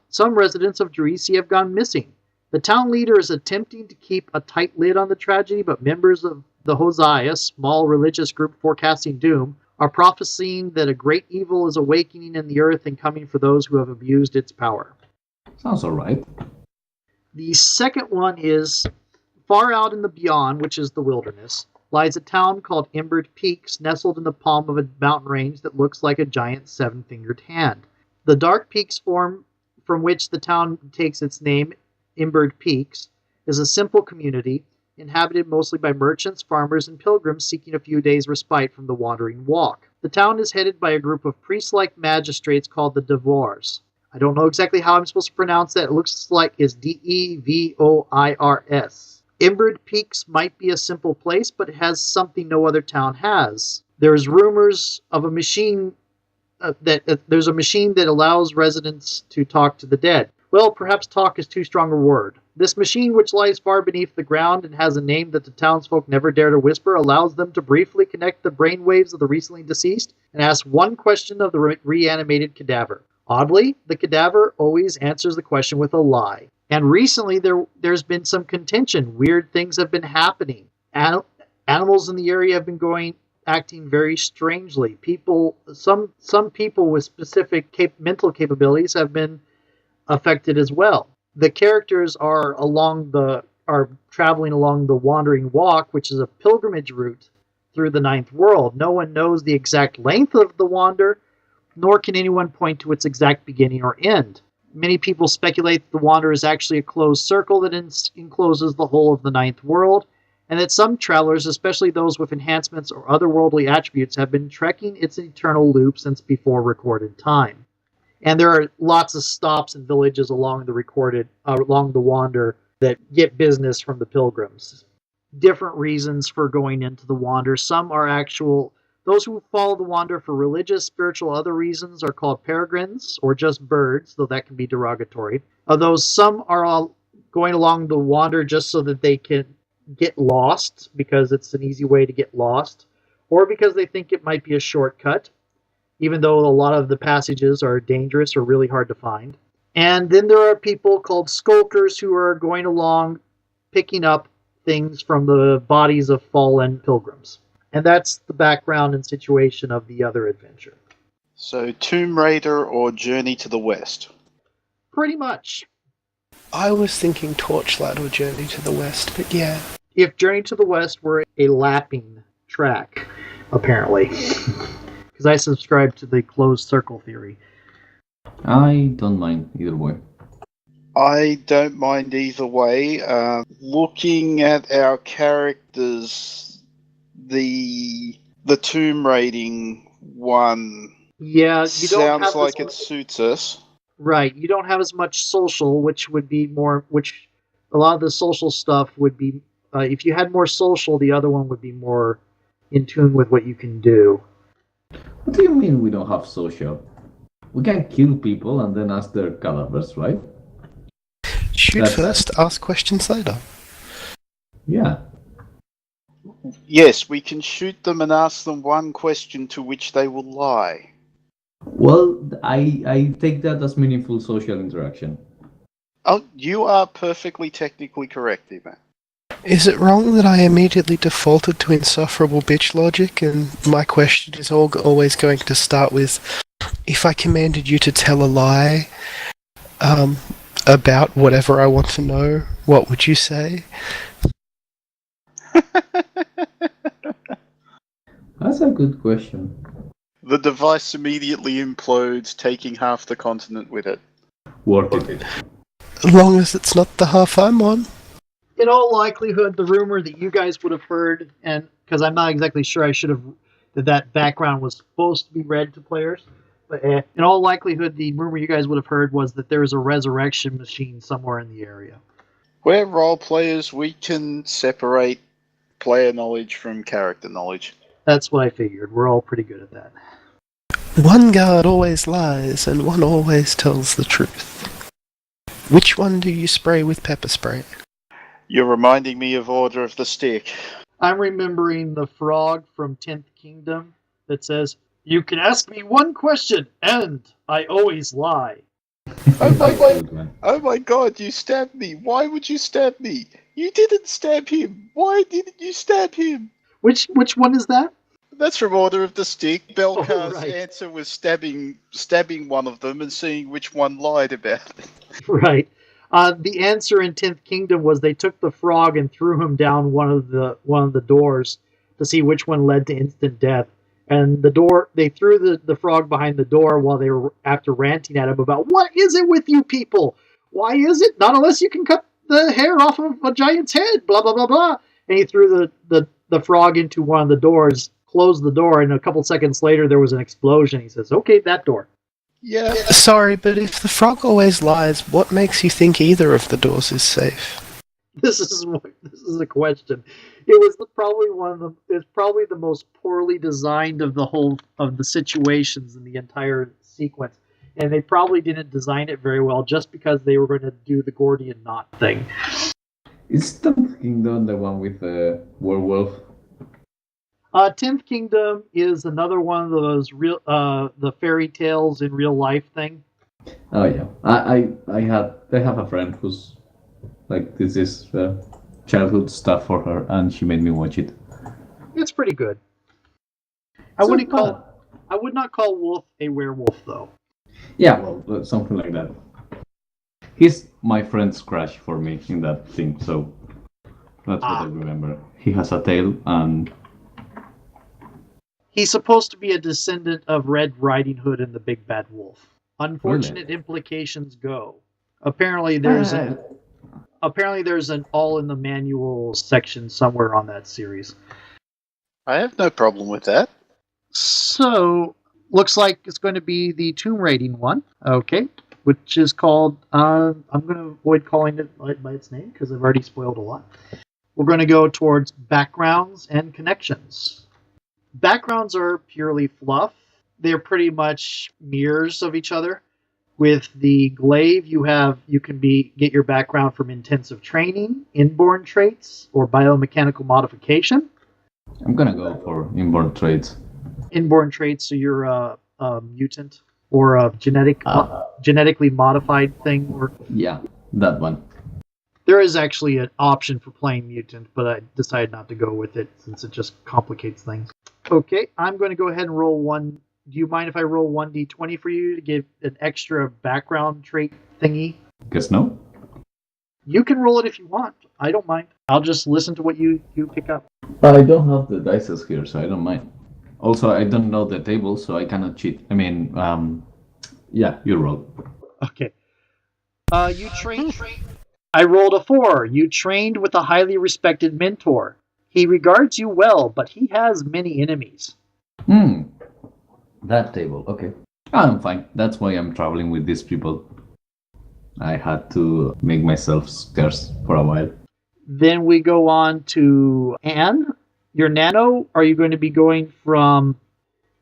some residents of Druisi have gone missing. The town leader is attempting to keep a tight lid on the tragedy, but members of the Hosea, a small religious group forecasting doom, are prophesying that a great evil is awakening in the earth and coming for those who have abused its power. Sounds alright. The second one is far out in the beyond, which is the wilderness, lies a town called Embered Peaks, nestled in the palm of a mountain range that looks like a giant seven-fingered hand. The dark peaks form from which the town takes its name, Embered Peaks, is a simple community inhabited mostly by merchants, farmers, and pilgrims seeking a few days' respite from the wandering walk. The town is headed by a group of priest-like magistrates called the Devoirs. I don't know exactly how I'm supposed to pronounce that. It looks like it's Devoirs. Embered Peaks might be a simple place, but it has something no other town has. There's rumors of a machine there's a machine that allows residents to talk to the dead. Well, perhaps talk is too strong a word. This machine, which lies far beneath the ground and has a name that the townsfolk never dare to whisper, allows them to briefly connect the brainwaves of the recently deceased and ask one question of the reanimated cadaver. Oddly, the cadaver always answers the question with a lie. And recently there's been some contention. Weird things have been happening. Animals in the area have been acting very strangely. Some people with specific mental capabilities have been affected as well. The characters are traveling along the Wandering Walk, which is a pilgrimage route through the Ninth World. No one knows the exact length of the wander, nor can anyone point to its exact beginning or end. Many people speculate that the wander is actually a closed circle that encloses the whole of the Ninth World, and that some travelers, especially those with enhancements or otherworldly attributes, have been trekking its eternal loop since before recorded time. And there are lots of stops and villages along the wander that get business from the pilgrims. Different reasons for going into the wander. Some are those who follow the wander for religious, spiritual, other reasons are called peregrines, or just birds, though that can be derogatory. Although some are all going along the wander just so that they can get lost, because it's an easy way to get lost, or because they think it might be a shortcut, even though a lot of the passages are dangerous or really hard to find. And then there are people called skulkers who are going along picking up things from the bodies of fallen pilgrims. And that's the background and situation of the other adventure. So, Tomb Raider or Journey to the West? Pretty much. I was thinking Torchlight or Journey to the West, but yeah. If Journey to the West were a lapping track, apparently. Because I subscribe to the closed circle theory. I don't mind either way. I don't mind either way. Looking at our characters, the tomb raiding one Yeah, you don't sounds have like this it suits us. Right, you don't have as much social, which would be more, which a lot of the social stuff would be, if you had more social, the other one would be more in tune with what you can do. What do you mean we don't have social? We can kill people and then ask their cadavers, right? Shoot first, ask questions later. Yeah. Yes, we can shoot them and ask them one question to which they will lie. Well, I take that as meaningful social interaction. Oh, you are perfectly technically correct, Iban. Is it wrong that I immediately defaulted to insufferable bitch logic, and my question is always going to start with, if I commanded you to tell a lie about whatever I want to know, what would you say? That's a good question. The device immediately implodes, taking half the continent with it. Worth it. As long as it's not the half I'm on. In all likelihood, the rumor that you guys would have heard, and because I'm not exactly sure I should have, that background was supposed to be read to players, but in all likelihood, the rumor you guys would have heard was that there is a resurrection machine somewhere in the area. We're role players, we can separate player knowledge from character knowledge. That's what I figured. We're all pretty good at that. One guard always lies, and one always tells the truth. Which one do you spray with pepper spray? You're reminding me of Order of the Stick. I'm remembering the frog from 10th Kingdom that says, "You can ask me one question, and I always lie." Oh my god, you stabbed me! Why would you stab me? You didn't stab him! Why didn't you stab him? Which one is that? That's from Order of the Stick. Belkar's right. answer was stabbing one of them and seeing which one lied about it. Right. The answer in 10th Kingdom was they took the frog and threw him down one of the doors to see which one led to instant death. And they threw the frog behind the door while they were after ranting at him about, "What is it with you people? Why is it not unless you can cut the hair off of a giant's head? Blah blah blah blah." And he threw the frog into one of the doors, closed the door, and a couple seconds later there was an explosion. He says, "Okay, that door." Yeah. Sorry, but if the frog always lies, what makes you think either of the doors is safe? This is a question. It was it's probably the most poorly designed of the situations in the entire sequence, and they probably didn't design it very well just because they were going to do the Gordian knot thing. Is 10th Kingdom the one with the werewolf? 10th Kingdom is another one of those the fairy tales in real life thing. Oh yeah, I have a friend who's like, this is childhood stuff for her, and she made me watch it. It's pretty good. I would not call Wolf a werewolf though. Yeah, well, something like that. He's my friend's crush for me in that thing, so that's what I remember. He has a tail, and he's supposed to be a descendant of Red Riding Hood and the Big Bad Wolf. Unfortunate implications go. Apparently there's an all in the manual section somewhere on that series. I have no problem with that. So, looks like it's going to be the tomb raiding one. Okay. Which is called, I'm going to avoid calling it by its name because I've already spoiled a lot. We're going to go towards backgrounds and connections. Backgrounds are purely fluff. They're pretty much mirrors of each other. With the Glaive, you can get your background from intensive training, inborn traits, or biomechanical modification. I'm gonna go for inborn traits. Inborn traits, so you're a mutant or a genetically modified thing, or yeah, that one. There is actually an option for playing mutant, but I decided not to go with it since it just complicates things. Okay, I'm going to go ahead and roll one. Do you mind if I roll 1d20 for you to give an extra background trait thingy? Guess no? You can roll it if you want. I don't mind. I'll just listen to what you pick up. I don't have the dices here, so I don't mind. Also, I don't know the table, so I cannot cheat. I mean, yeah, you roll. Okay. You trained. I rolled a 4. You trained with a highly respected mentor. He regards you well, but he has many enemies. That table, okay. I'm fine. That's why I'm traveling with these people. I had to make myself scarce for a while. Then we go on to Anne. Your Nano, are you going to be going from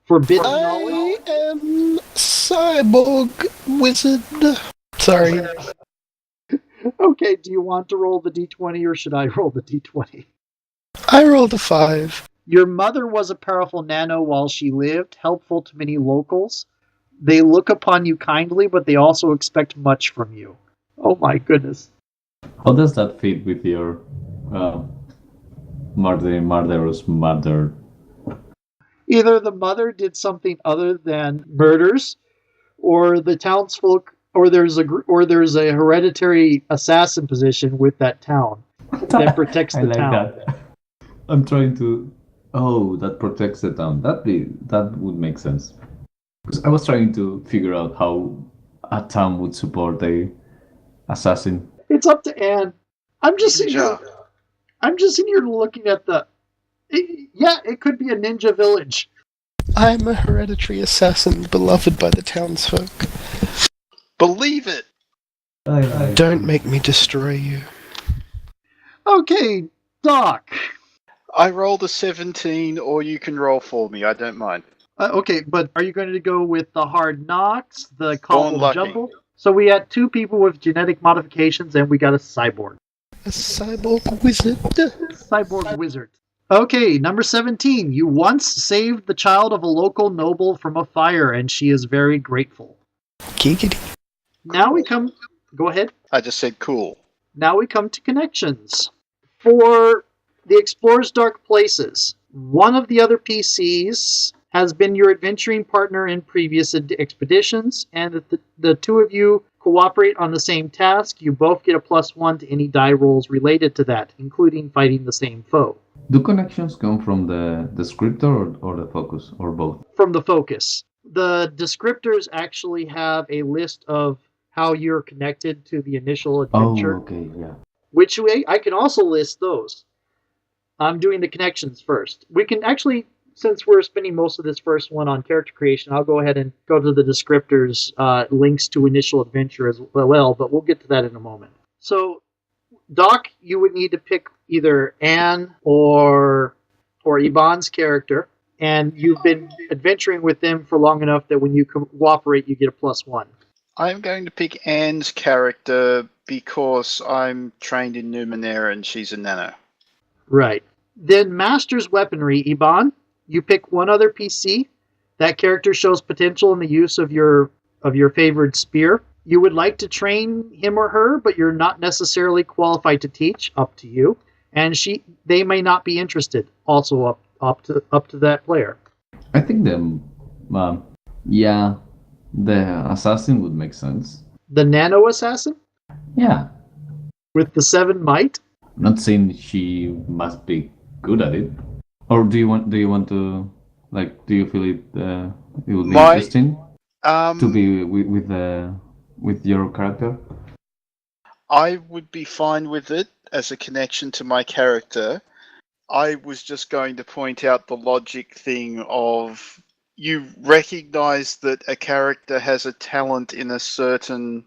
Forbidden Knowledge? I am cyborg wizard. Sorry. Okay, do you want to roll the d20 or should I roll the d20? I rolled a 5. Your mother was a powerful Nano while she lived, helpful to many locals. They look upon you kindly, but they also expect much from you. Oh my goodness. How does that fit with your murderous mother? Either the mother did something other than murders, or the townsfolk, or there's a hereditary assassin position with that town that protects the town. That. I'm trying to. Oh, that protects the town. That would make sense. Because I was trying to figure out how a town would support a assassin. It's up to Anne. I'm just sitting here looking at it could be a ninja village. I'm a hereditary assassin beloved by the townsfolk. Believe it! Don't make me destroy you. Okay, Doc. I rolled a 17, or you can roll for me. I don't mind. Okay, but are you going to go with the hard knocks, the cobble jumble? So we had 2 people with genetic modifications, and we got a cyborg. A cyborg wizard. Cyborg wizard. Okay, number 17. You once saved the child of a local noble from a fire, and she is very grateful. Giggity. Now we come... Go ahead. I just said cool. Now we come to connections. For the Explorer's Dark Places, one of the other PCs has been your adventuring partner in previous expeditions, and if the 2 of you cooperate on the same task, you both get a +1 to any die rolls related to that, including fighting the same foe. Do connections come from the descriptor or the focus, or both? From the focus. The descriptors actually have a list of how you're connected to the initial adventure. Oh, okay, yeah. Which way I can also list those. I'm doing the connections first. We can actually, since we're spending most of this first one on character creation, I'll go ahead and go to the descriptors, links to initial adventure as well, but we'll get to that in a moment. So, Doc, you would need to pick either Anne or Iban's character, and you've been adventuring with them for long enough that when you cooperate, you get a +1. I'm going to pick Anne's character because I'm trained in Numenera and she's a Nano. Right. Then Master's Weaponry, Iban. You pick one other PC. That character shows potential in the use of your favored spear. You would like to train him or her, but you're not necessarily qualified to teach. Up to you. And they may not be interested. Also up to that player. I think the assassin would make sense. The Nano Assassin? Yeah. With the 7 might? I'm not saying she must be good at it. Or do you want to, like, do you feel it would be interesting to be with your character? I would be fine with it as a connection to my character. I was just going to point out the logic thing of you recognize that a character has a talent in a certain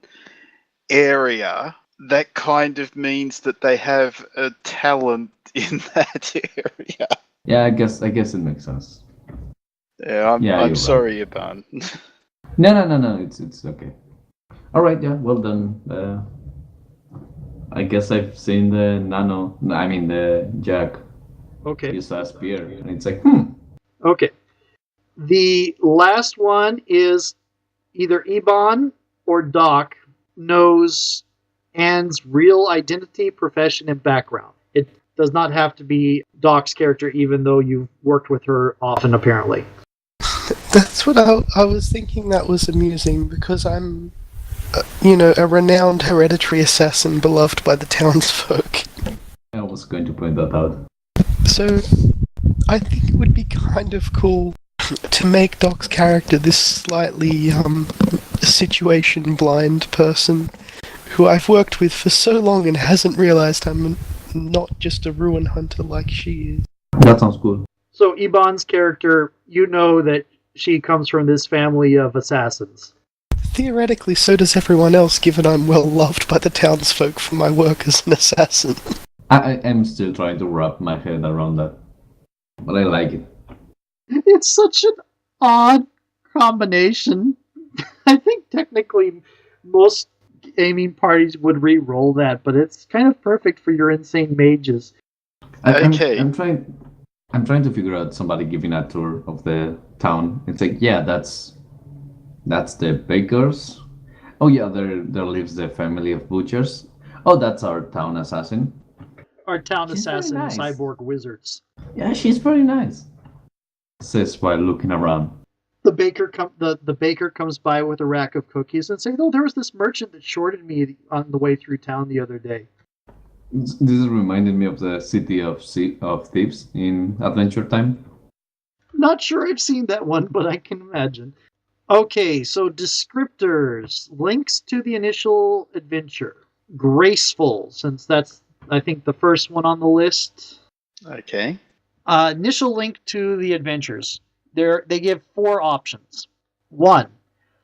area. That kind of means that they have a talent in that area. Yeah, I guess it makes sense. Yeah, I'm sorry, Iban. No. It's okay. All right, yeah, well done. I guess I've seen the Nano. I mean the Jack. Okay. Use a spear, and it's like Okay. The last one is either Iban or Doc knows Anne's real identity, profession, and background. It does not have to be Doc's character, even though you've worked with her often, apparently. That's what I was thinking. That was amusing because I'm, a renowned hereditary assassin beloved by the townsfolk. I was going to point that out. So, I think it would be kind of cool to make Doc's character this slightly situation blind person who I've worked with for so long and hasn't realized I'm not just a ruin hunter like she is. That sounds cool. So Iban's character, you know that she comes from this family of assassins. Theoretically, so does everyone else, given I'm well loved by the townsfolk for my work as an assassin. I am still trying to wrap my head around that, but I like it. It's such an odd combination. I think technically most gaming parties would re-roll that, but it's kind of perfect for your insane mages. Okay. I'm trying to figure out somebody giving a tour of the town. It's like, yeah, that's the bakers. Oh yeah, there lives the family of butchers. Oh, that's our town assassin. Our town She's very assassin, nice. cyborg wizards. Yeah, she's very nice. Says while looking around. The baker comes by with a rack of cookies and says, "Oh, there was this merchant that shorted me on the way through town the other day." This is reminding me of the city of thieves in Adventure Time. Not sure I've seen that one, but I can imagine. Okay, so descriptors. Links to the initial adventure. Graceful, since that's, I think, the first one on the list. Okay. Initial link to the adventures. They give 4 options. 1.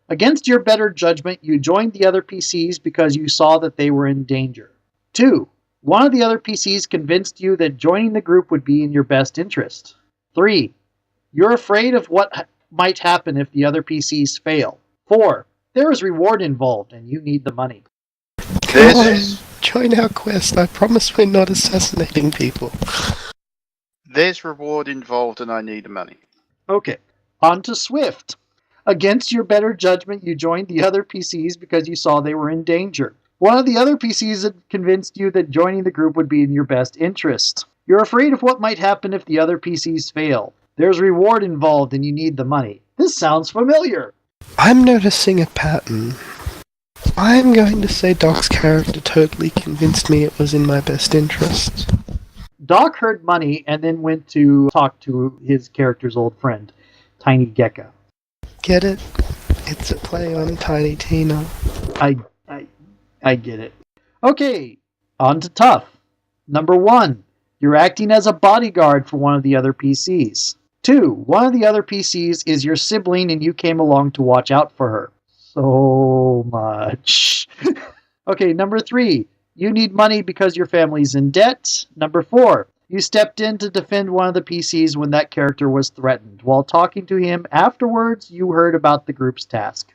Against your better judgment, you joined the other PCs because you saw that they were in danger. 2. One of the other PCs convinced you that joining the group would be in your best interest. 3. You're afraid of what might happen if the other PCs fail. 4. There is reward involved and you need the money. Come on, join our quest. I promise we're not assassinating people. There's reward involved and I need the money. Okay, on to Swift. Against your better judgment, you joined the other PCs because you saw they were in danger. One of the other PCs had convinced you that joining the group would be in your best interest. You're afraid of what might happen if the other PCs fail. There's reward involved and you need the money. This sounds familiar. I'm noticing a pattern. I'm going to say Doc's character totally convinced me it was in my best interest. Doc heard money and then went to talk to his character's old friend, Tiny Gecko. Get it? It's a play on Tiny Tina. I get it. Okay, on to Tough. Number 1, you're acting as a bodyguard for one of the other PCs. 2, one of the other PCs is your sibling and you came along to watch out for her. So much. Okay, number 3, you need money because your family's in debt. Number 4, you stepped in to defend one of the PCs when that character was threatened. While talking to him afterwards, you heard about the group's task.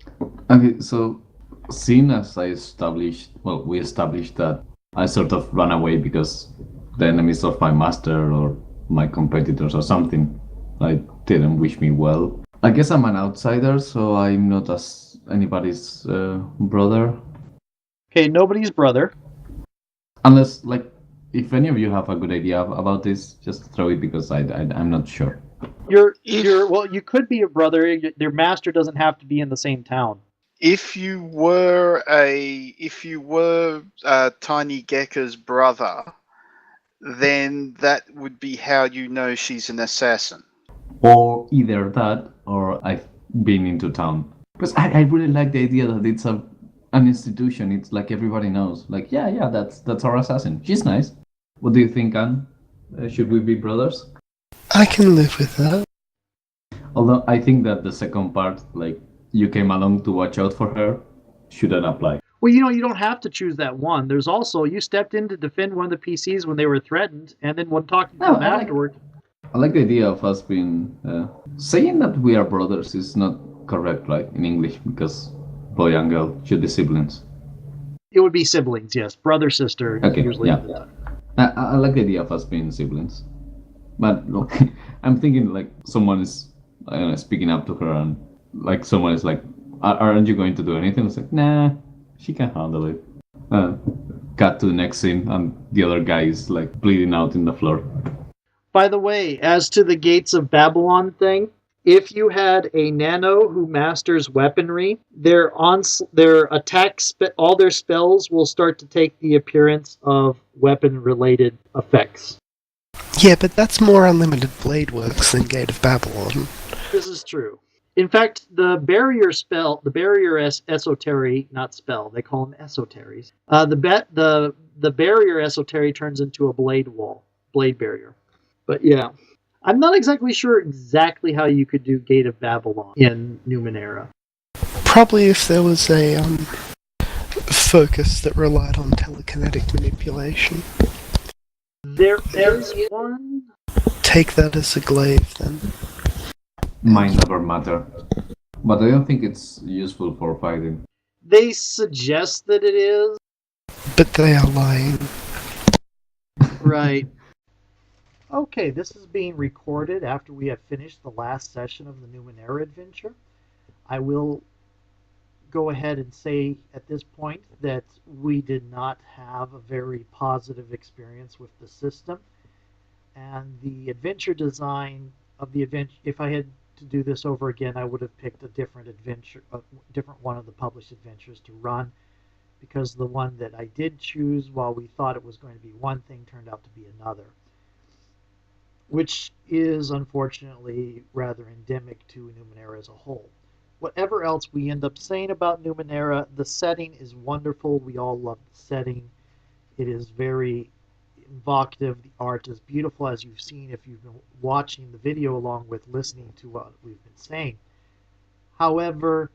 Okay, so seeing as we established that I sort of ran away because the enemies of my master or my competitors or something didn't wish me well. I guess I'm an outsider, so I'm not as anybody's brother. Okay, nobody's brother. Unless, if any of you have a good idea about this, just throw it because I'm not sure. You could be a brother. Your master doesn't have to be in the same town. If you were Tiny Gecko's brother, then that would be how you know she's an assassin. Or either that, or I've been into town. Because I really like the idea that it's an institution. It's like everybody knows. Yeah, that's our assassin. She's nice. What do you think, Anne? Should we be brothers? I can live with that. Although I think that the second part, you came along to watch out for her, shouldn't apply. Well, you don't have to choose that one. There's also, you stepped in to defend one of the PCs when they were threatened, and then when talking to them afterward. I like the idea of us being... saying that we are brothers is not correct, in English, because boy and girl should be siblings. It would be siblings, yes. Brother, sister, okay, usually. Yeah. I like the idea of us being siblings. But look, I'm thinking someone is speaking up to her and someone is aren't you going to do anything? It's nah, she can handle it. Cut to the next scene, and the other guy is like bleeding out in the floor. By the way, as to the Gates of Babylon thing, if you had a Nano who masters weaponry, their attack all their spells will start to take the appearance of weapon-related effects. Yeah, but that's more unlimited blade works than Gate of Babylon. This is true. In fact, the barrier esotery, not spell, they call them esoteries. The barrier esotery turns into a blade barrier. But yeah, I'm not exactly sure how you could do Gate of Babylon in Numenera. Probably if there was a focus that relied on telekinetic manipulation. There's one. Take that as a glaive, then. Mind over matter. But I don't think it's useful for fighting. They suggest that it is. But they are lying. Right. Okay, this is being recorded after we have finished the last session of the Numenera adventure. I will go ahead and say at this point that we did not have a very positive experience with the system. And the adventure design of the adventure, if I had to do this over again, I would have picked a different one of the published adventures to run, because the one that I did choose, while we thought it was going to be one thing, turned out to be another, which is unfortunately rather endemic to Numenera as a whole. Whatever else we end up saying about Numenera, the setting is wonderful. We all love the setting. It is very evocative. The art is beautiful, as you've seen if you've been watching the video along with listening to what we've been saying. However,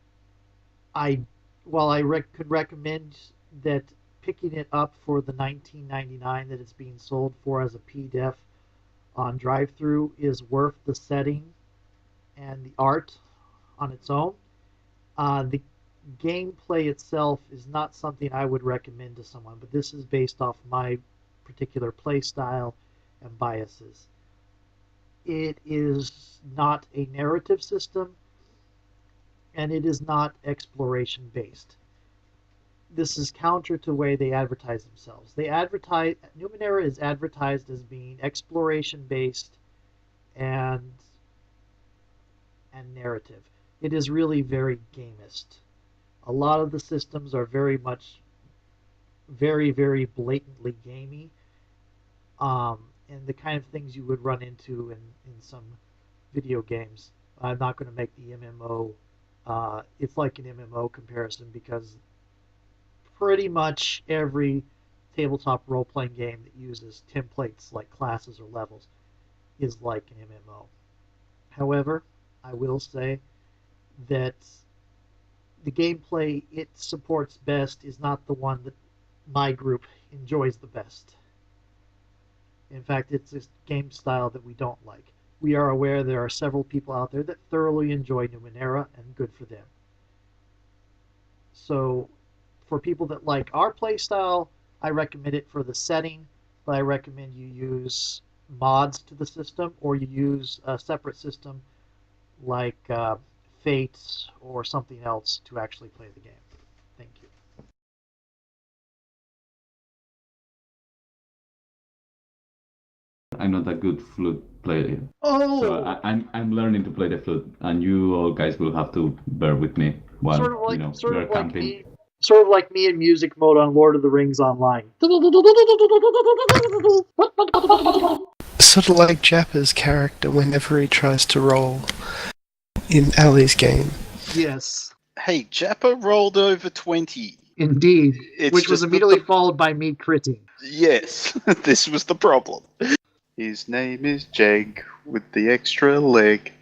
while I could recommend that picking it up for the $19.99 that it's being sold for as a PDF on drive-thru is worth the setting and the art on its own. The gameplay itself is not something I would recommend to someone, but this is based off my particular play style and biases. It is not a narrative system, and it is not exploration based. This is counter to the way they advertise themselves. Numenera is advertised as being exploration based and narrative. It is really very gamist. A lot of the systems are very blatantly gamey, and the kind of things you would run into in some video games. I'm not going to make the MMO. It's like an MMO comparison, because pretty much every tabletop role-playing game that uses templates like classes or levels is like an MMO. However, I will say that the gameplay it supports best is not the one that my group enjoys the best. In fact, it's a game style that we don't like. We are aware there are several people out there that thoroughly enjoy Numenera, and good for them. So, for people that like our playstyle, I recommend it for the setting, but I recommend you use mods to the system, or you use a separate system like Fate or something else to actually play the game. Thank you. I'm not a good flute player. Oh! So I'm learning to play the flute, and you all guys will have to bear with me while we're camping. Sort of like me in music mode on Lord of the Rings Online. Sort of like Jappa's character whenever he tries to roll in Ali's game. Yes. Hey, Jappa rolled over 20. Indeed. It's which was just immediately followed by me critting. Yes, this was the problem. His name is Jeg with the extra leg.